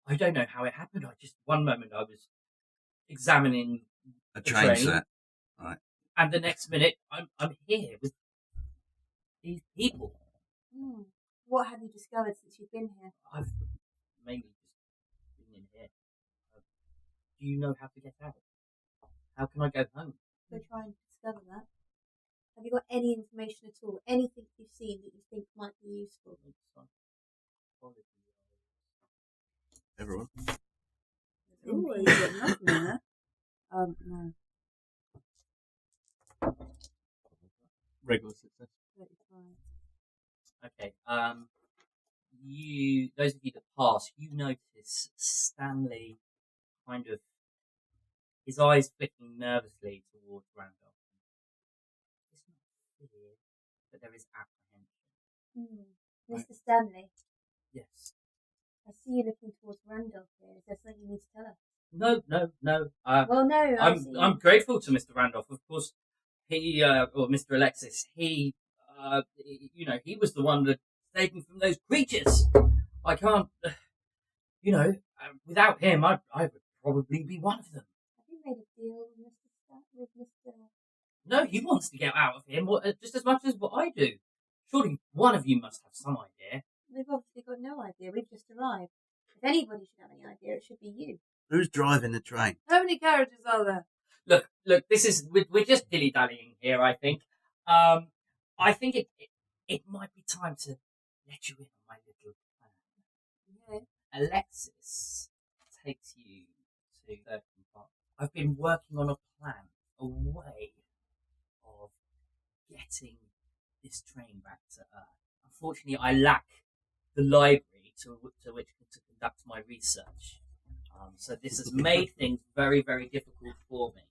I don't know how it happened. One moment I was examining A the train set. Right. and the next minute I'm here with these people. What have you discovered since you've been here? I've mainly just been in here. Do you know how to get out? How can I go home? Go try and discover that. Have you got any information at all? Anything you've seen that you think might be useful? Everyone. Oh, you got nothing there. No. Regular success. 35. Okay. Those of you that pass, you notice Stanley kind of his eyes flicking nervously towards Randolph. It's not fear, but there is apprehension. Mr. Stanley, Yes. I see you looking towards Randolph here. Is there something you need to tell us? No. Well, no. I'm grateful to Mr. Randolph, of course. He or Mr. Alexis, he was the one that saved me from those creatures. I can't, without him, I would probably be one of them. Have you made a deal with Mr. No, he wants to get out of here just as much as what I do. Surely one of you must have some idea. We've obviously got no idea. We've just arrived. If anybody should have any idea, it should be you. Who's driving the train? How many carriages are there? Look. We're just dilly dallying here. I think. I think it might be time to let you in on my little plan. Yeah. Alexis takes you to the compartment. I've been working on a plan, a way of getting this train back to Earth. Unfortunately, I lack the library to conduct my research. So this has made things very, very difficult for me.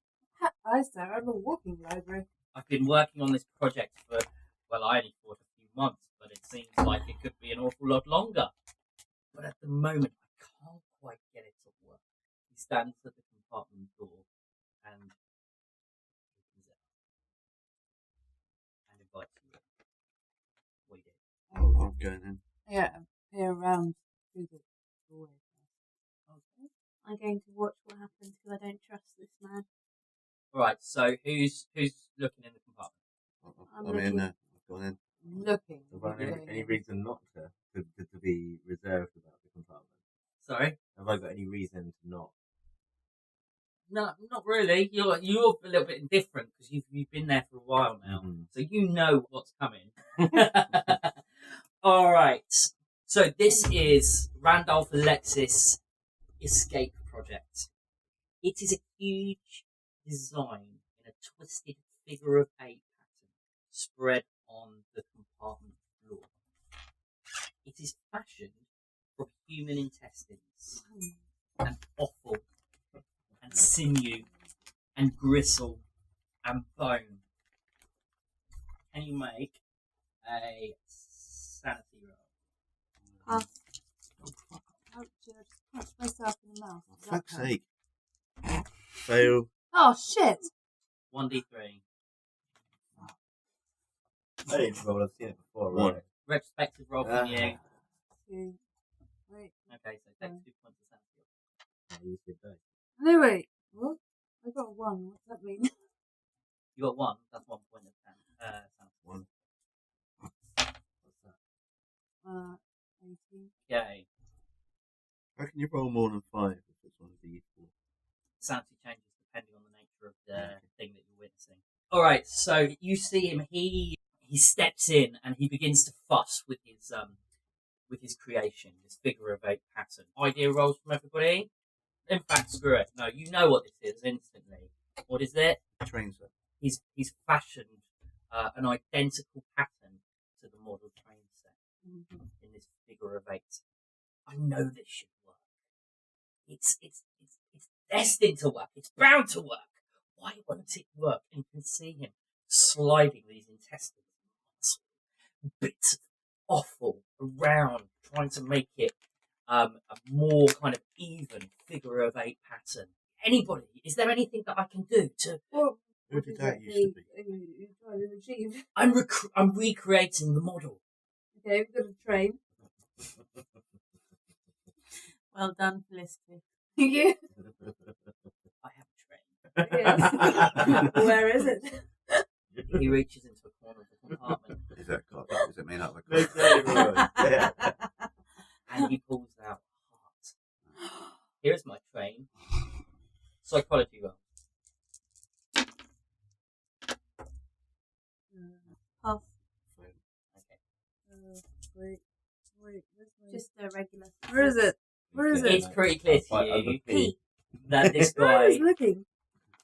I say I'm a walking library. I've been working on this project for, I only thought a few months, but it seems like it could be an awful lot longer. But at the moment, I can't quite get it to work. He stands at the compartment door and opens it up and invites you in. What do you do? I'm going in. Yeah, peer around through the doorway. Okay. I'm going to watch what happens because I don't trust this man. Right, so who's looking in the compartment? I'm in there. I've gone in. Looking. Have I any reason not to be reserved about the compartment? Sorry? Have I got any reason to not? No, not really. You're a little bit indifferent because you've been there for a while now, so you know what's coming. All right. So this is Randolph Alexis Escape Project. It is a huge design in a twisted figure of 8 pattern spread on the compartment floor. It is fashioned from human intestines and offal and sinew and gristle and bone. Can you make a sanity roll? I just punched myself in the mouth. For fuck's sake. Fail. Oh shit! 1d3. I didn't roll. I've seen it before. One. Right? Retrospective roll from you. 2. Wait. Okay, so take 2 points of sanity. I used good dice. No wait. What? I got 1. What's that mean? You got 1. That's 1 point of sanity. 1. What's that? 18. Okay. How can you roll more than 5 if it's one of the useful? Sanity changes depending on the nature of the thing that you're witnessing. Alright, so you see him, he steps in and he begins to fuss with his creation, this figure of 8 pattern. Idea rolls from everybody? In fact, screw it. No, you know what this is instantly. What is it? Train set. He's fashioned an identical pattern to the model train set in this figure of 8. I know this should work. It's destined to work. It's bound to work. Why won't it work? And you can see him sliding these intestines, bits of offal around, trying to make it a more kind of even figure of 8 pattern. Anybody? Is there anything that I can do to? Well, Who did that used to be? You trying to achieve? I'm recreating the model. Okay, we've got a train. Well done, Felicity. Yeah. I have a train. Yes. Where is it? He reaches into a corner of the compartment Is that got? Is it made out of a car? Yeah. and he pulls out a heart. Here's my train. Psychology roll. Pass. Okay. Wait. Where's my... Just a regular. Where is it? Where is It's it? pretty clear to Right, you P. that this I was guy. looking.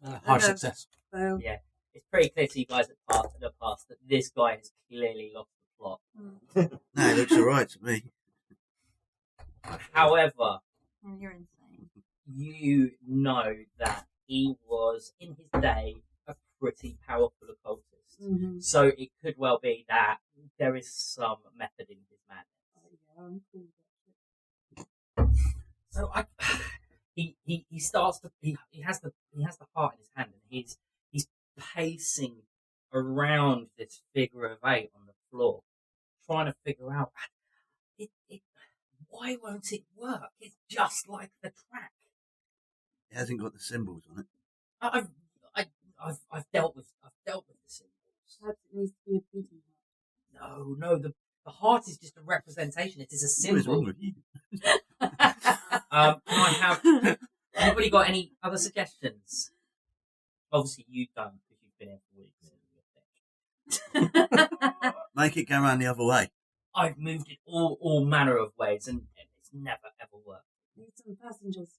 Hard Okay. success. Fail. Yeah, it's pretty clear to you guys in the past that this guy has clearly lost the plot. No, it looks alright to me. However, You're insane. you know that he was, in his day, a pretty powerful occultist. Mm-hmm. So it could well be that there is some method in his madness. Yeah, I'm cool with So he starts to he has the heart in his hand and he's pacing around this figure of 8 on the floor, trying to figure out why won't it work? It's just like the track. It hasn't got the symbols on it. I've dealt with the symbols. Perhaps it needs to be a beating heart. No, the heart is just a representation. It is a What is wrong symbol. with you? Can I have? Anybody got any other suggestions? Obviously, you don't because you've been here for weeks. Make it go around the other way. I've moved it all manner of ways, and it's never ever worked. Need some passengers.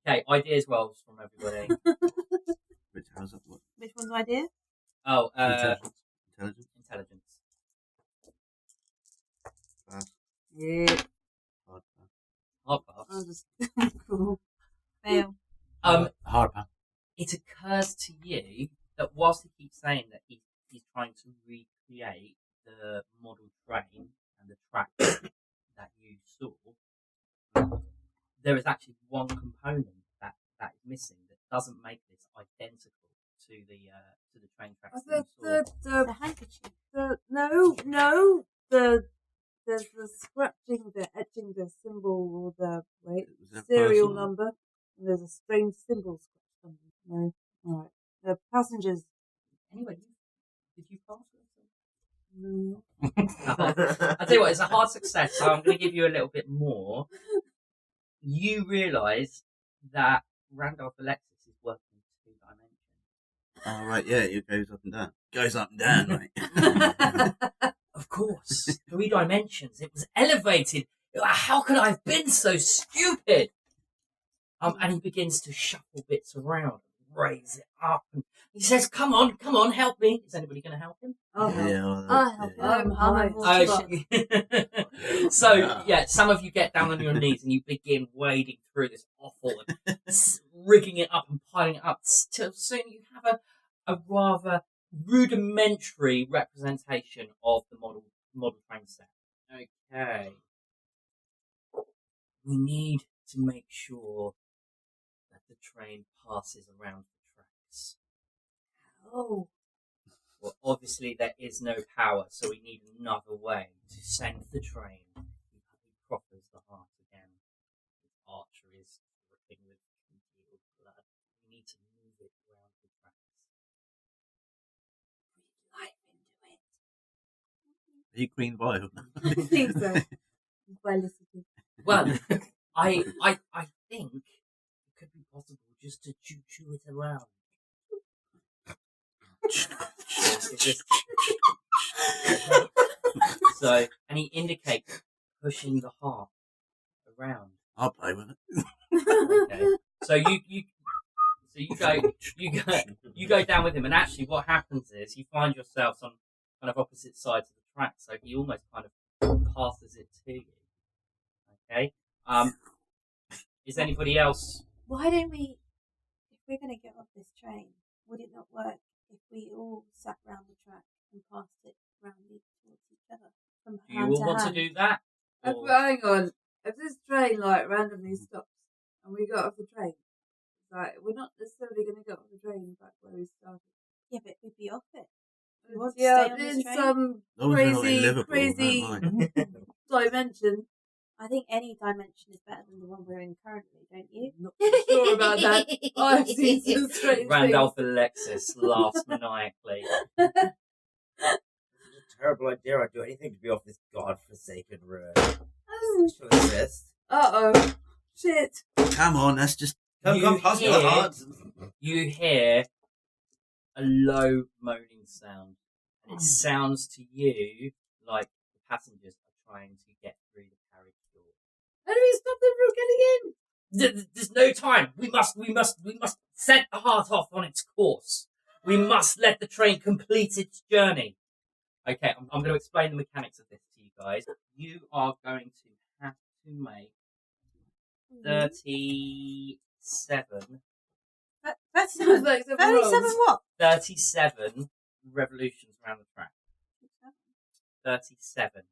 Okay, ideas rolls from everybody. Which how's that work? Which one's idea? Oh, Intelligence. intelligence. Pass. Yeah. Hard pass. Hard pass. I'll just cool. Fail. Hard pass. It occurs to you that whilst he keeps saying that he's trying to recreate the model train and the track that you saw, there is actually one component that is missing that doesn't make this identical to the train tracks that you saw. The handkerchief. There's the scratching, the etching, the symbol, or the Was there a serial person? number, and there's a strange symbol scratched on it. No, all right. The passengers. Anyway, did you pass it? No. I'll tell you what, it's a hard success, so I'm going to give you a little bit more. You realise that Randolph Alexis is working in 2 dimensions. Oh, right, yeah, it goes up and down. Goes up and down, right? Of course, 3 dimensions. It was elevated. How could I have been so stupid? And he begins to shuffle bits around, raise it up, and he says, "Come on, help me." Is anybody going to help him? I'll help. Yeah, I'll help you. I'm a mortician. So, yeah, some of you get down on your knees and you begin wading through this offal and rigging it up and piling it up till soon you have a rather rudimentary representation of the model train set. Okay. We need to make sure that the train passes around the tracks. Oh. Well, obviously there is no power, so we need another way to send the train. He proffers the heart again. His archery is dripping with congealed blood. We need to move it around the tracks. Breathe life into it. Are you Queen Violet? I think so. Felicity. Well, I think it could be possible just to choo it around. So, and he indicates pushing the heart around. I'll play with it. Okay. So you go down with him, and actually, what happens is you find yourselves on kind of opposite sides of the track. So he almost kind of passes it to you. Okay. Is anybody else? Why don't we, if we're going to get off this train, would it not work if we all sat round the track and passed it roundly towards each other? From Do you hand all to want to hand? do that? Or- Hang on. If this train randomly stops and we got off the train, Like, we're not necessarily going to get on the train back where we started. Yeah, but we'd be off it. You want to Yeah, stay on this in train? some As long as we're not in Liverpool, crazy I don't mind. dimension. I think any dimension is better than the one we're in currently, don't you? Not sure about that. I've seen some strange Randolph Alexis laughs maniacally. It's a terrible idea. I'd do anything to be off this godforsaken road. Special assist. Uh-oh. Shit. Come on, that's just... Come, pass your hearts. You hear a low moaning sound, and it sounds to you like the passengers are trying to get through the carriage door. How do we stop them from getting in? There's no time. We must set the heart off on its course. We must let the train complete its journey. Okay, I'm going to explain the mechanics of this to you guys. You are going to have to make 37 That's Sounds like some 37 rolls. what? 37 revolutions around the track. 37.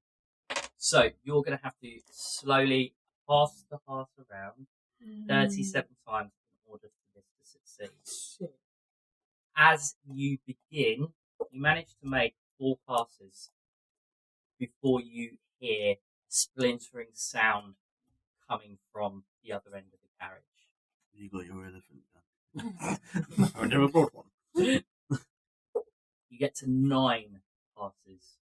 So you're going to have to slowly pass the heart around 37 times in order for this to succeed. As you begin, you manage to make 4 passes before you hear splintering sound coming from the other end of the carriage. You got your elephant gun. I never brought one. You get to 9 passes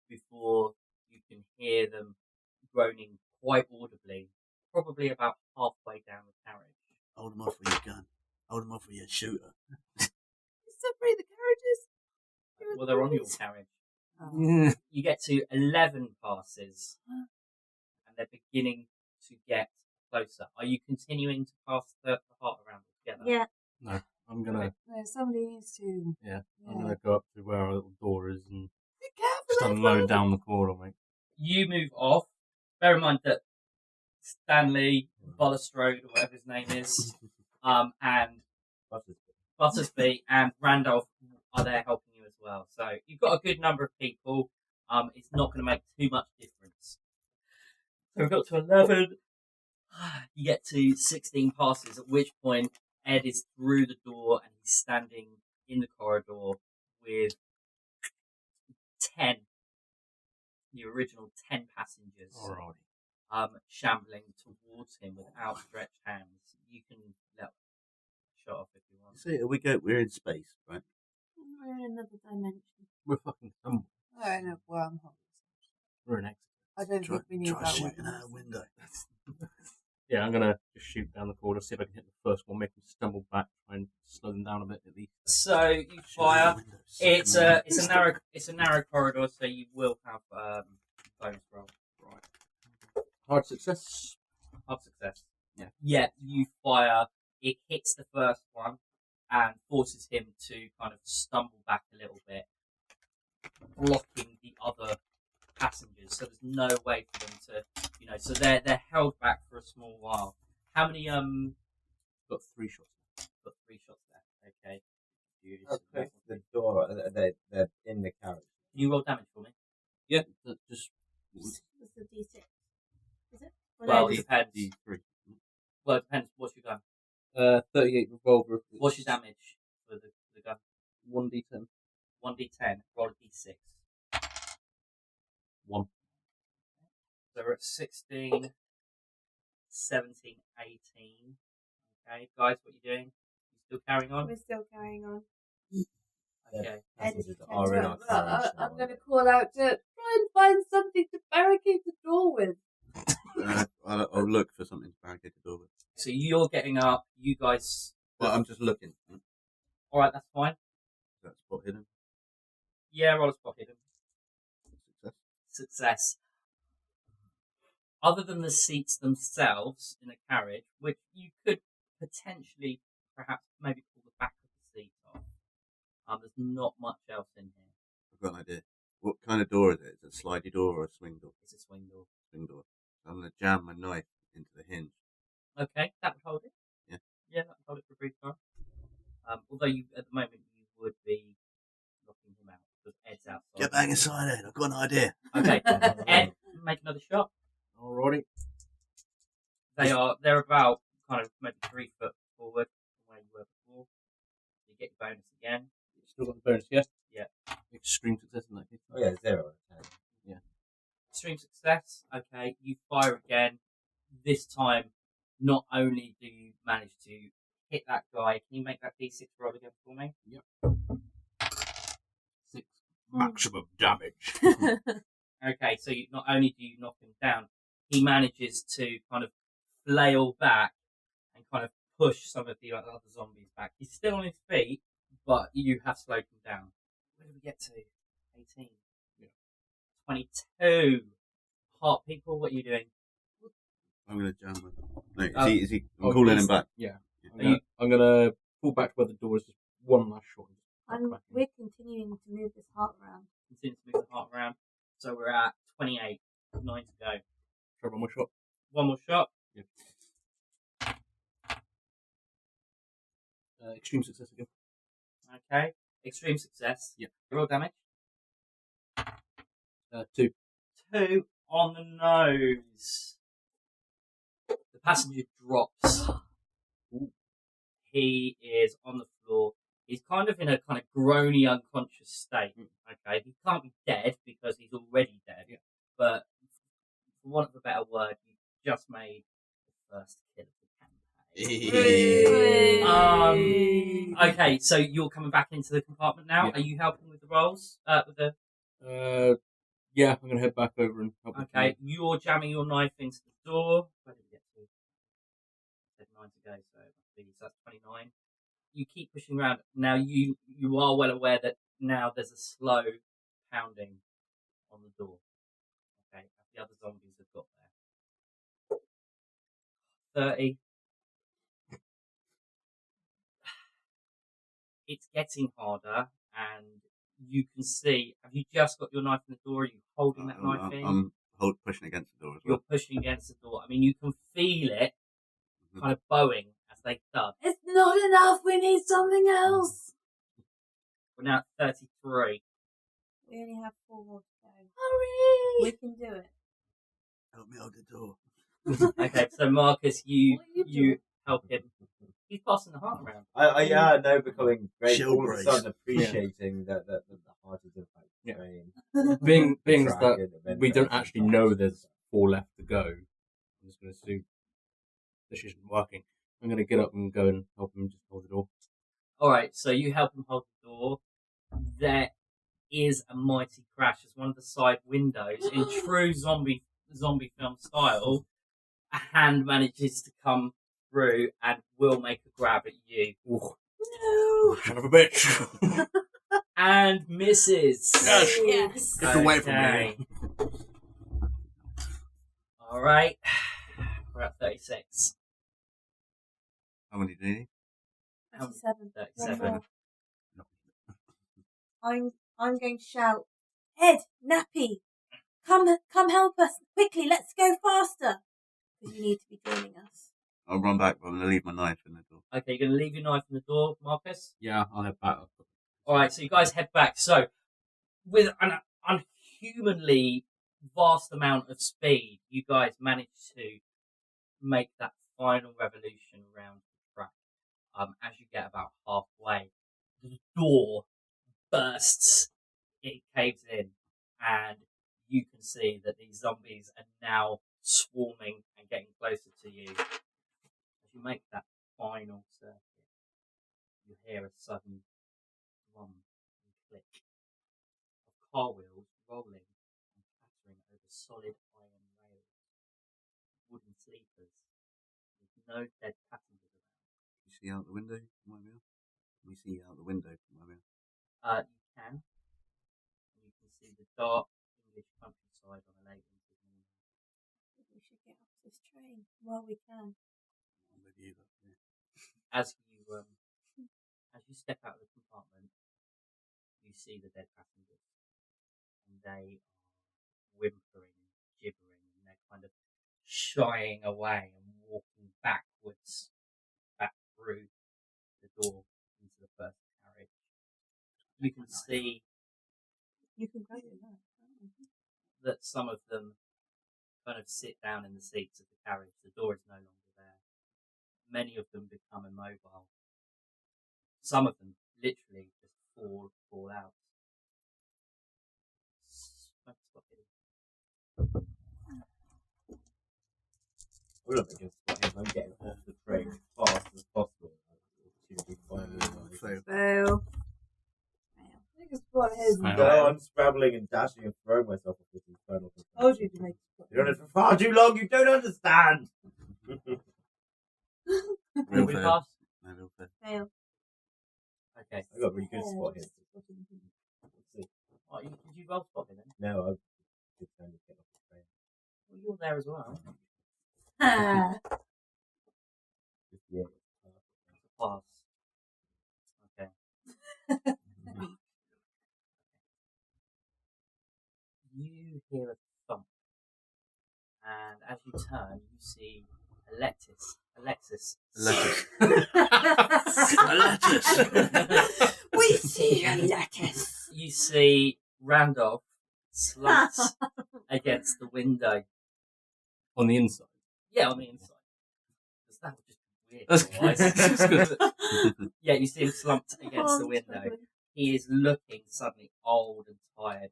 before you can hear them groaning quite audibly, probably about halfway down the carriage. Hold them off with your gun. Hold them off with your shooter. Separate the carriages. Well, they're on your carriage. Oh. You get to 11 passes, and they're beginning to get closer. Are you continuing to pass the heart around together? Yeah. No, I'm gonna. No, somebody needs to. Yeah, I'm gonna go up to where our little door is and Be careful. just unload down the corridor, mate. You move off. Bear in mind that Stanley Bullestrode, or whatever his name is, and Buttersby and Randolph are there helping you as well. So you've got a good number of people. It's not going to make too much difference. So we've got to 11. You get to 16 passes, at which point Ed is through the door and he's standing in the corridor with 10, the original 10 passengers, Alrighty. shambling towards him with outstretched hands. You can let a shot off if you want. See, we're in space, right? We're in another dimension. We're fucking humble. I know. Well, I'm hot. We're an exit. I don't think we need Try that shooting weapon. out a window. Yeah, I'm gonna just shoot down the corridor, see if I can hit the first one, make them stumble back, try and slow them down a bit at least. So you Shoot fire. out a window. It's a narrow corridor, so you will have bonus roll. Right. Hard success. Hard success. Yeah. Yeah, you fire. It hits the first one and forces him to kind of stumble back a little bit, blocking the other passengers. So there's no way for them to, so they're held back for a small while. How many Got 3 shots. got 3 shots left? Okay. Okay, the door. They're in the carriage. Can you roll damage for me? Yeah, just What's the D6? Is it? Well, no, it depends. D3. Well, it depends. What's your gun? 38 revolver. What's your damage for the gun? 1d10. 1d10. Roll a d6. 1. So we're at 16, 17, 18. Okay, guys, what are you doing? You still carrying on? we're still carrying on. Okay. Passengers Ed, are in our carriage. I'm going to call out to try and find something to barricade the door with. I'll look for something to barricade the door with. So you're getting up. You guys. Well, I'm just looking. Is All right, that's fine. that spot hidden? Yeah, roll a spot hidden. Success. Success. Other than the seats themselves in the carriage, which you could potentially, perhaps, maybe pull the back of the seat off. There's not much else in here. I've got an idea. What kind of door is it? Is it a slidey door or a swing door? It's a swing door. Swing door. So I'm going to jam my knife into the hinge. Okay, that would hold it. Yeah. Yeah, that would hold it for a brief time. Although you, at the moment, you would be locking him out because Ed's outside. Get back inside, Ed. I've got an idea. Okay, Ed, make another shot. Alrighty. They're about kind of maybe 3 foot forward. get your bonus again. Still got the bonus, yes? Yeah. Extreme success in that case. Oh yeah, 0 out of 10. Extreme success. Okay, you fire again. This time, not only do you manage to hit that guy, can you make that D6 roll again for me? 6 maximum damage. Okay, so you, not only do you knock him down, he manages to kind of flail back and kind of push some of the other zombies back. He's still on his feet, but you have slowed him down. Where did we get to? 18. Yeah. 22. Heart people, what are you doing? I'm going to jam with him. No, is he? I'm Oh, calling he's- him back. Yeah. Are you- I'm gonna pull back to where the door is, just one last shot. We're continuing to move this heart around. Continue to move the heart around. So we're at 28. 9 to go. Try one more shot. One more shot. Extreme success again. Okay. Extreme success. Yeah. Roll damage. 2. 2 on the nose. The passenger drops. He is on the floor. He's kind of in a kind of groany, unconscious state. Okay, he can't be dead because he's already dead. Yeah. But for want of a better word, you just made the first kill of the campaign. Okay, so you're coming back into the compartment now. Yeah. Are you helping with the rolls? With the Yeah, I'm gonna head back over and help. okay, you're jamming your knife into the door. Where did we get to? I said 9 to go, so it must be so that's 29. You keep pushing around. Now you are well aware that now there's a slow pounding on the door. Okay, the other zombies have got there. 30. It's getting harder, and you can see. Have you just got your knife in the door? Are you holding that knife in? I'm pushing against the door as You're well. pushing against the door. I mean, you can feel it kind of bowing as they thud. It's not enough. We need something else. We're now at 33. We only have 4 more to go. Hurry! We can do it. Help me hold the door. Okay, so Marcus, you What are you doing? help him. He's passing the heart around. I know, becoming great. Shield All of a brace. sudden appreciating that the heart is in fact Yeah. train. Being that Dragon, and then we don't there's actually the know heart. there's 4 left to go, I'm just gonna assume this isn't working. I'm gonna get up and go and help him just hold the door. Alright, so you help him hold the door. There is a mighty crash as one of the side windows, in true zombie film style, a hand manages to come through and will make a grab at you. Oh, No. son of a bitch! And misses. Yes. Yes. Get away from Okay. me! Alright. We're at 36. How many do you need? 37. 37. One more. I'm going to shout, Ed, Nappy, come help us quickly. Let's go faster. Because you need to be joining us. I'll run back, but I'm going to leave my knife in the door. Okay, you're going to leave your knife in the door, Marcus? Yeah, I'll head back up. Alright, so you guys head back. So, with an unhumanly vast amount of speed, you guys manage to make that final revolution around the track. As you get about halfway, the door bursts, it caves in, and you can see that these zombies are now swarming and getting closer to you. As you make that final circuit, you hear a sudden drum and click of car wheels rolling and clattering over solid iron rails, wooden sleepers, with no dead passengers around. Can you see out the window from where we are? Can we see out the window from where we are? You can. And you can see the dark English countryside on a late winter's morning. We should get off this train while we can. I'm with you, but, yeah. As you step out of the compartment, you see the dead passengers, and they are whimpering and gibbering, and they're kind of shying away and walking backwards, back through the door into the first carriage. You can see You can grab it now. that some of them kind of sit down in the seats of the carriage. The door is no longer there. Many of them become immobile. Some of them literally just fall out. I'm not making a spot him. I'm getting off the train as fast as possible. Fail. Fail. I think it's spot his. Fail. No, I'm scrabbling and dashing and throwing myself off this infernal. Told you to make a spot. You've done it for far too long. You don't understand. Real We fail. pass. No, real fail. Fail. Okay. I got really good spot hits. Let's see. Oh, did you roll spot him then? No, I did trying to get off the train. Well, you're there as well. Ah. Yeah. Pass. Okay. You hear a thump, and as you turn, you see Alexis. A lettuce. We see a lettuce. You see Randolph slumped against the window. On the inside. Yeah, on the inside. Because that would just be weird. That's otherwise. good. Yeah, you see him slumped against Oh, the I'm window. struggling. He is looking suddenly old and tired.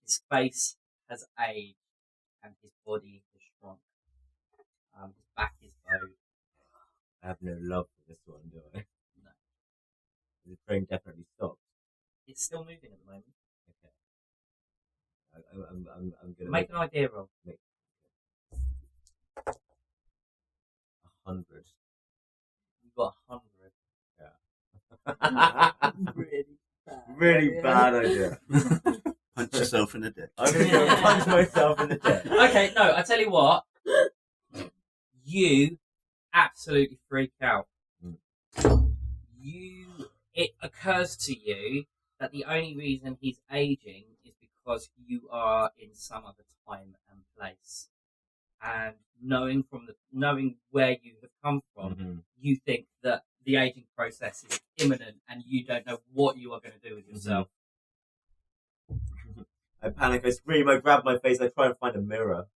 His face has aged and his body has shrunk. His back is bowed. I have no love for this one, do I? No. The train definitely stopped. It's still moving at the moment. Okay. I'm gonna Make an idea roll. 100. You've got 100. Really bad. Really bad idea. Punch yourself in the dick. I'm gonna go punch myself in the dick. Okay, no, I tell you what. You absolutely freak out. It occurs to you that the only reason he's aging is because you are in some other time and place. And knowing where you have come from, you think that the aging process is imminent and you don't know what you are going to do with yourself. I panic, I scream, I grab my face, I try and find a mirror.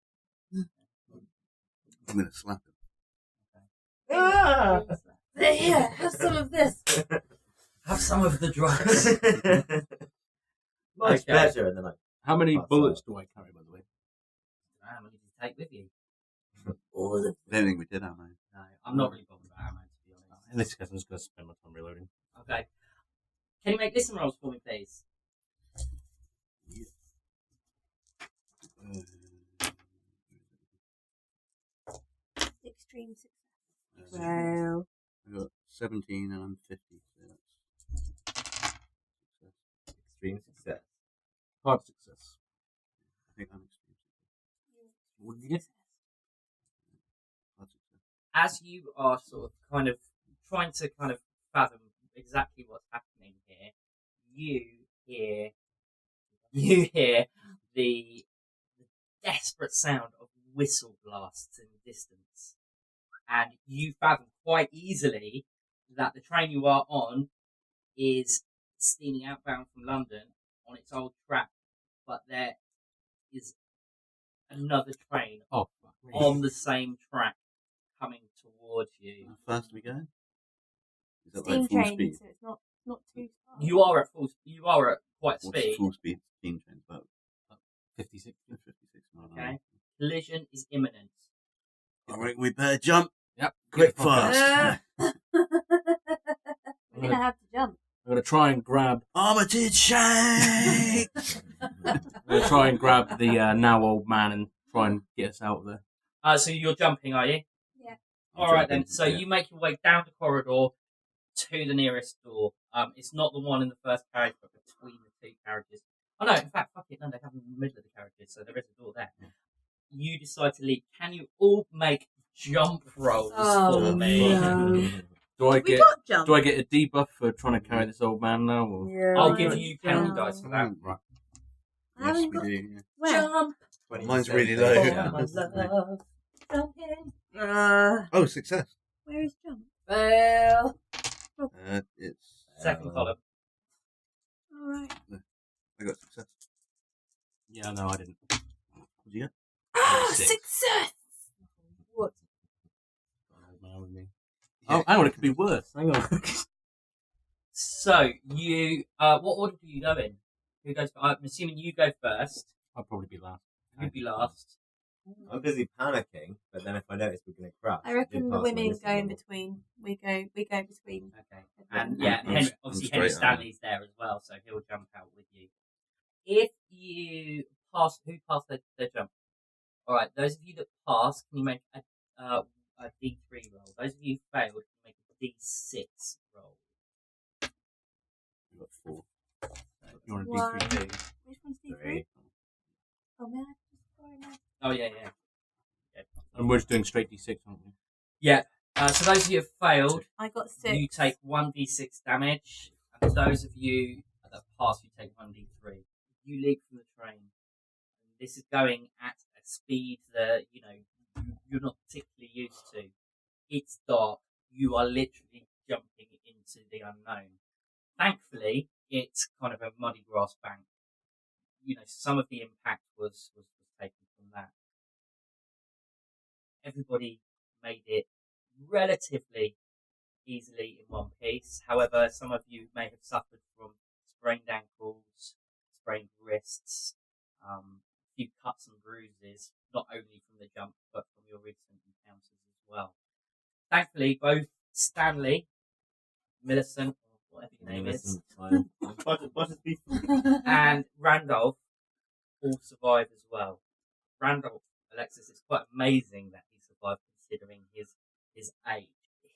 I'm going to slap him. Ah! Here, have some of this. Have some of the drugs. Much Okay. better. And then How many Pass bullets out. do I carry, by the way? How many did you take with you? All of I don't think we did, have we? No, I'm not really bothered about ammo, to be honest. In this case, I'm just going to spend my time reloading. Okay. Can you make listen rolls for me, please? Extreme success. Well, I got 17 and I'm 50. So that's extreme success. Hard success. I think I'm extreme. What did you get? Hard success. As you are sort of kind of trying to kind of fathom exactly what's happening here, you hear the desperate sound of whistle blasts in the distance. And you fathom quite easily that the train you are on is steaming outbound from London on its old track, but there is another train Oh, fuck me. on the same track coming towards you. How fast are we going? Is that Steam like full train, speed? so it's not too fast. You are at quite What's speed. full speed steam train? About 56. 56 miles an Okay. hour. Collision is imminent. I reckon we better jump Yep. quick Get the fuck out. fast. We're gonna have to jump. I'm going to try and grab Armitage shake! the now old man and try and get us out of there. So you're jumping, are you? Yeah. All right then. Jumping, So yeah. you make your way down the corridor to the nearest door. It's not the one in the first carriage, but between the two carriages. Oh no! In fact, fuck it. No, they have them in the middle of the carriages, so there is a door there. You decide to leave. Can you all make jump rolls for me? no. Do I We get got jump. do I get a debuff for trying to carry this old man now? Or? Yeah, I'll we give got you county jump. dice for that. Right. I Yes, haven't we got do. Yeah. where? Jump. 20%. Mine's really low. Yeah. My love. Jumping. Oh, success. Where is jump? Fail. It's. Second column. All right. I got success. Yeah, no, I didn't. What did you get? Ah, 6. success! What? Old man with me. Oh, hang on, it could be worse. Hang on. So you, what order do you go in? Who goes? I'm assuming you go first. I'll probably be last. You'd be last. I'm busy panicking, but then if I notice we're going to crash, I reckon do the pass my women wisdom go in roll. between. We go between. Okay. And everyone. yeah, I'm Henry, s- I'm obviously straight Henry on. Stanley's there as well, so he'll jump out with you. If you pass, who passed their jump? All right, those of you that pass, can you make a D3 roll? Those of you who failed, can you make a D6 roll? We've got 4. You want to One. do 3 2? Which one's D3? 3. Oh man, I just got it now. Oh yeah. And we're just doing straight D6, aren't we? Yeah. So those of you who have failed, I got 6. you take 1d6 damage, and those of you that pass, you take 1d3. You leap from the train. This is going at a speed that you're not particularly used to. It's dark. You are literally jumping into the unknown. Thankfully, it's kind of a muddy grass bank. Some of the impact was taken from that. Everybody made it relatively easily in one piece. However, some of you may have suffered from sprained ankles, sprained wrists, a few cuts and bruises, not only from the jump, but from your recent encounters as well. Thankfully, both Stanley, Millicent, or whatever your name is, Buttersby. and Randolph all survive as well. Randolph, Alexis, it's quite amazing that he survived considering his age.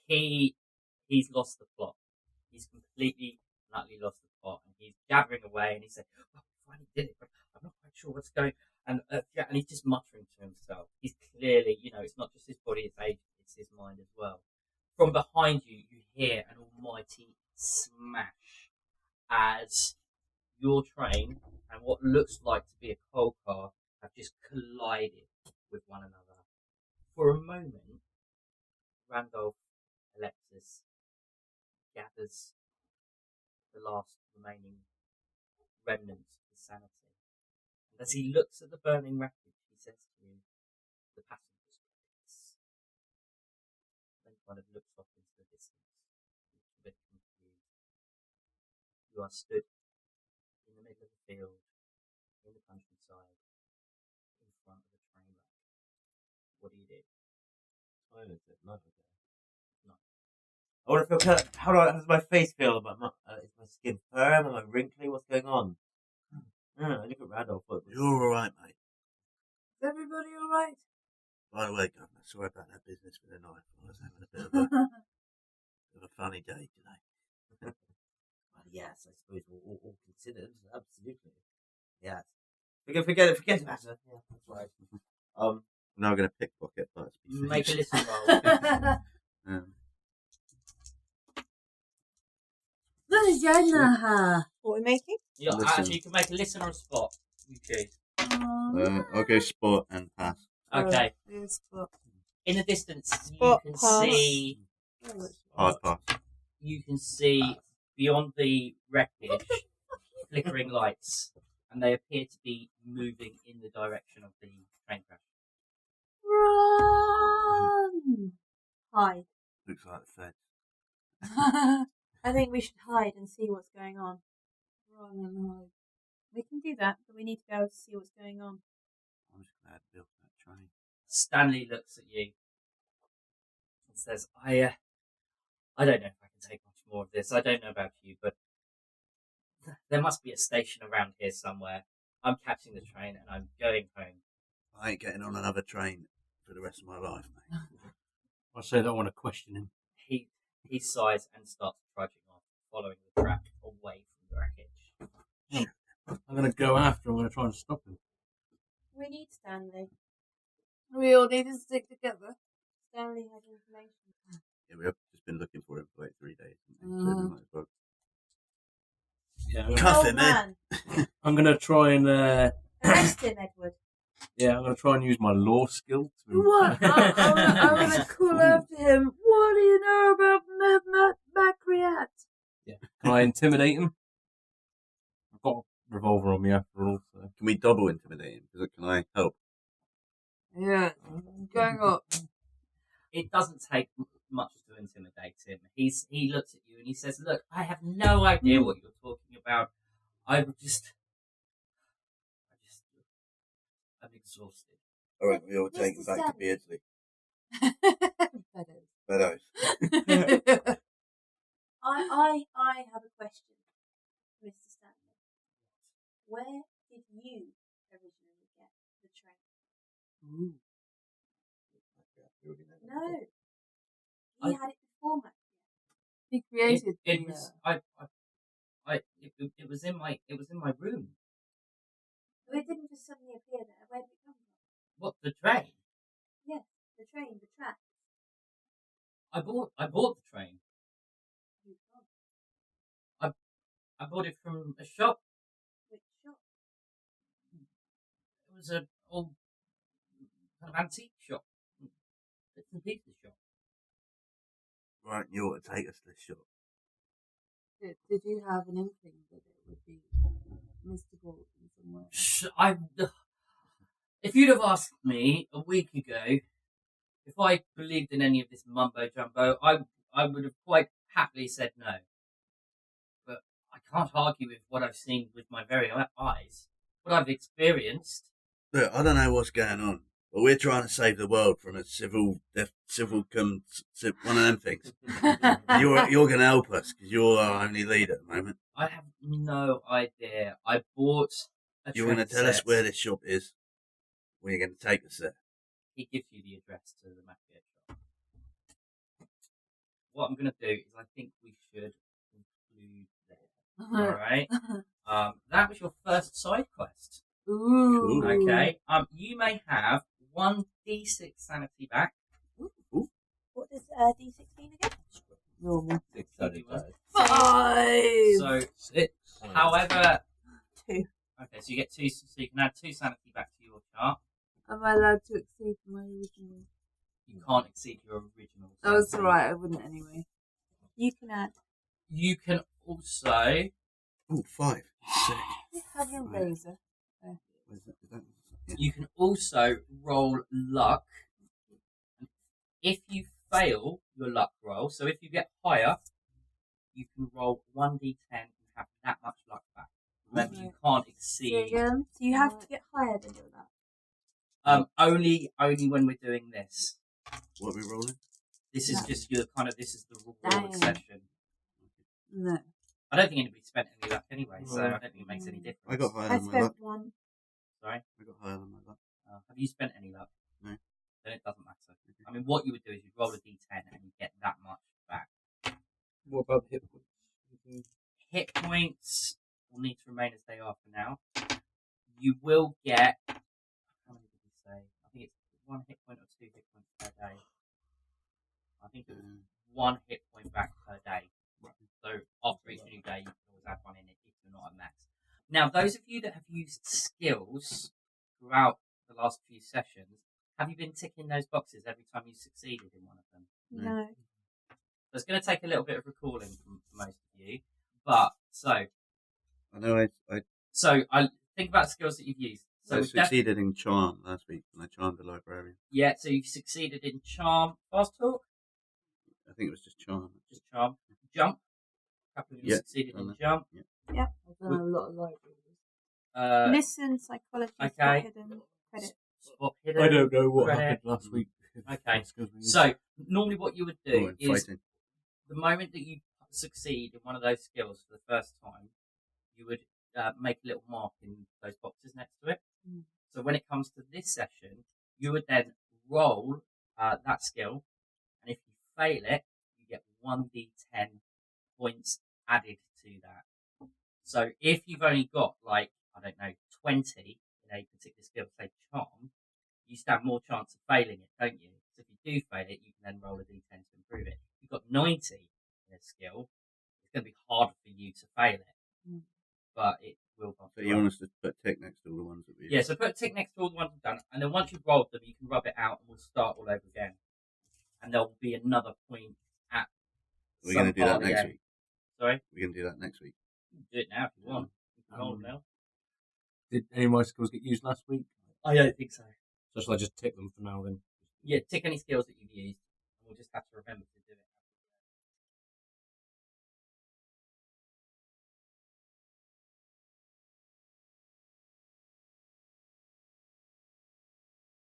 He's lost the plot. He's completely and utterly lost the plot, and he's jabbering away, and he's saying, "Oh, we finally did it, but I'm not quite sure what's going." And he's just muttering to himself. He's clearly, it's not just his body, it's age, it's his mind as well. From behind you, you hear an almighty smash as your train and what looks like to be a coal car have just collided with one another. For a moment, Randolph Alexis gathers the last remaining remnants of his sanity. And as he looks at the burning wreckage, he says to you, "The passengers got this." Then kind of looks off into the distance, a bit confused. You are stood in the middle of the field, in the countryside, in front of a train wreck. What do you do? Silence it, not okay. No. I want to feel how does my face feel? Is my skin firm? Am I wrinkly? What's going on? I look at Randolph. You're alright, mate. Is everybody alright? By the way, Governor, sorry about that business with the knife. I was having a bit of a funny day today. Well, yes, I suppose all considered, absolutely. Yes. Forget about it. Yeah, that's right. I'm now going to pickpocket Buttersby. Make a listen roll. What are we making? Yeah, Listen. actually, you can make a listen or a spot. You choose. I'll go spot and pass. Okay. Spot. In the distance, Spot, you can pass. see. Hard pass. You can see beyond the wreckage, flickering lights, and they appear to be moving in the direction of the train crash. Run! Hide. Looks like the feds. I think we should hide and see what's going on. Run and hide. We can do that, but we need to go to see what's going on. I'm just glad to build that train. Stanley looks at you and says, I don't know if I can take much more of this. I don't know about you, but there must be a station around here somewhere. I'm catching the train and I'm going home." I ain't getting on another train for the rest of my life, mate. I say I don't want to question him. He sighs and starts trudging off, following the track away from the wreckage. I'm going to go after him. I'm going to try and stop him. We need Stanley. We all need to stick together. Stanley has information. Yeah, we have just been looking for him for like 3 days. So we might as well Yeah, cuff Oh him, man, I'm going to try and arrest him, Edward. I'm going to try and use my law skill to. What? I want to call after him. What do you know about Macriat? Yeah. Can I intimidate him? I've got a revolver on me after all. So. Can we double intimidate him? Can I help? Yeah, going up. It doesn't take much to intimidate him. He looks at you and he says, "Look, I have no idea what you're talking about. I'm exhausted." All right, we all take him Mr. back to Stanley. Beardsley. Bedders. Meadows. I have a question, Mr. Stanley. Where did you originally get the train? No. He had it before Matt. He created It the, was it was in my room. It didn't just suddenly appear there. Where did it come from? What, the train? Yes, the train, the tracks. I bought the train. Who from? I bought it from a shop. Which shop? It was an old kind of antique shop. Bits and pieces shop. Right, you ought to take us to the shop. did you have an inkling that it would be mystical in some way? If you'd have asked me a week ago if I believed in any of this mumbo jumbo, I would have quite happily said no. But I can't argue with what I've seen with my very eyes, what I've experienced. Look, I don't know what's going on, but we're trying to save the world from a one of them things. You're going to help us because you're our only leader at the moment. I have no idea. I bought a You're going to train tell us set. where this shop is. When you're going to take us there. He gives you the address to the Nappy shop. What I'm going to do is I think we should conclude there. Alright? That was your first side quest. Ooh. Okay. You may have 1d6 sanity back. What does D6 mean again? Normal. 6-sided die. 5! So, however... 2. Okay, so you get 2, so you can add 2 sanity back to your chart. Am I allowed to exceed my original? You can't exceed your original. Oh, it's sanity. alright, I wouldn't anyway. You can add. You can also... Oh, 5. 6. Have your Right. razor. Is that, yeah. You can also roll luck. If you fail your luck roll, so if you get higher, you can roll 1d10 and have that much luck back. Remember, you can't Say exceed. again? So you have to get higher than your luck. Only when we're doing this. What are we rolling? This is No. just your kind of. This is the reward Dang. session. No. I don't think anybody spent any luck anyway, so I don't think it makes any difference. I got higher I than my luck. spent 1. Sorry, I got higher than my luck. have you spent any luck? No. Then it doesn't matter. I mean, what you would do is you'd roll a d10 and you get that much back. What about hit points? Hit points will need to remain as they are for now. You will get. How many did we say? I think it's 1 hit point or 2 hit points per day. I think it was 1 hit point back per day. So after each new day, you can always add 1 in it if you're not at max. Now, those of you that have used skills throughout the last few sessions, have you been ticking those boxes every time you succeeded in one of them? No. So it's going to take a little bit of recalling from most of you. But, I know I think about skills that you've used. So I we've def- succeeded in charm last week when I charmed the librarian. yeah, so you've succeeded in charm, fast talk, I think it was just charm. just charm, jump. A couple of you Yeah, succeeded done in that. jump. I've done a lot of libraries. Listen, psychology, okay. hidden, credit. Spot hidden. I don't know what credit. happened last week. Okay. Excuse me. So normally what you would do Oh, and is fighting. the moment that you succeed in one of those skills for the first time, you would make a little mark in those boxes next to it. Mm. So when it comes to this session, you would then roll that skill, and if you fail it, you get 1d10 points added to that. So if you've only got, like, I don't know, 20 in a particular skill, say charm, you stand more chance of failing it, don't you? So if you do fail it, you can then roll a d10 to improve it. If you've got 90 in a skill, it's going to be hard for you to fail it. Mm. But it will bump So you you up. want us to put tick next to all the ones that we Yeah, so put a tick next to all the ones we've done, and then once you've rolled them, you can rub it out, and we'll start all over again. And there'll be another point at We're some going to do that part of the next game. week. Sorry? We're going to do that next week. You can do it now if you want. You can roll them now. Did any of my skills get used last week? I don't think so. So shall I just tick them for now then? Yeah, tick any skills that you've used. We'll just have to remember to do it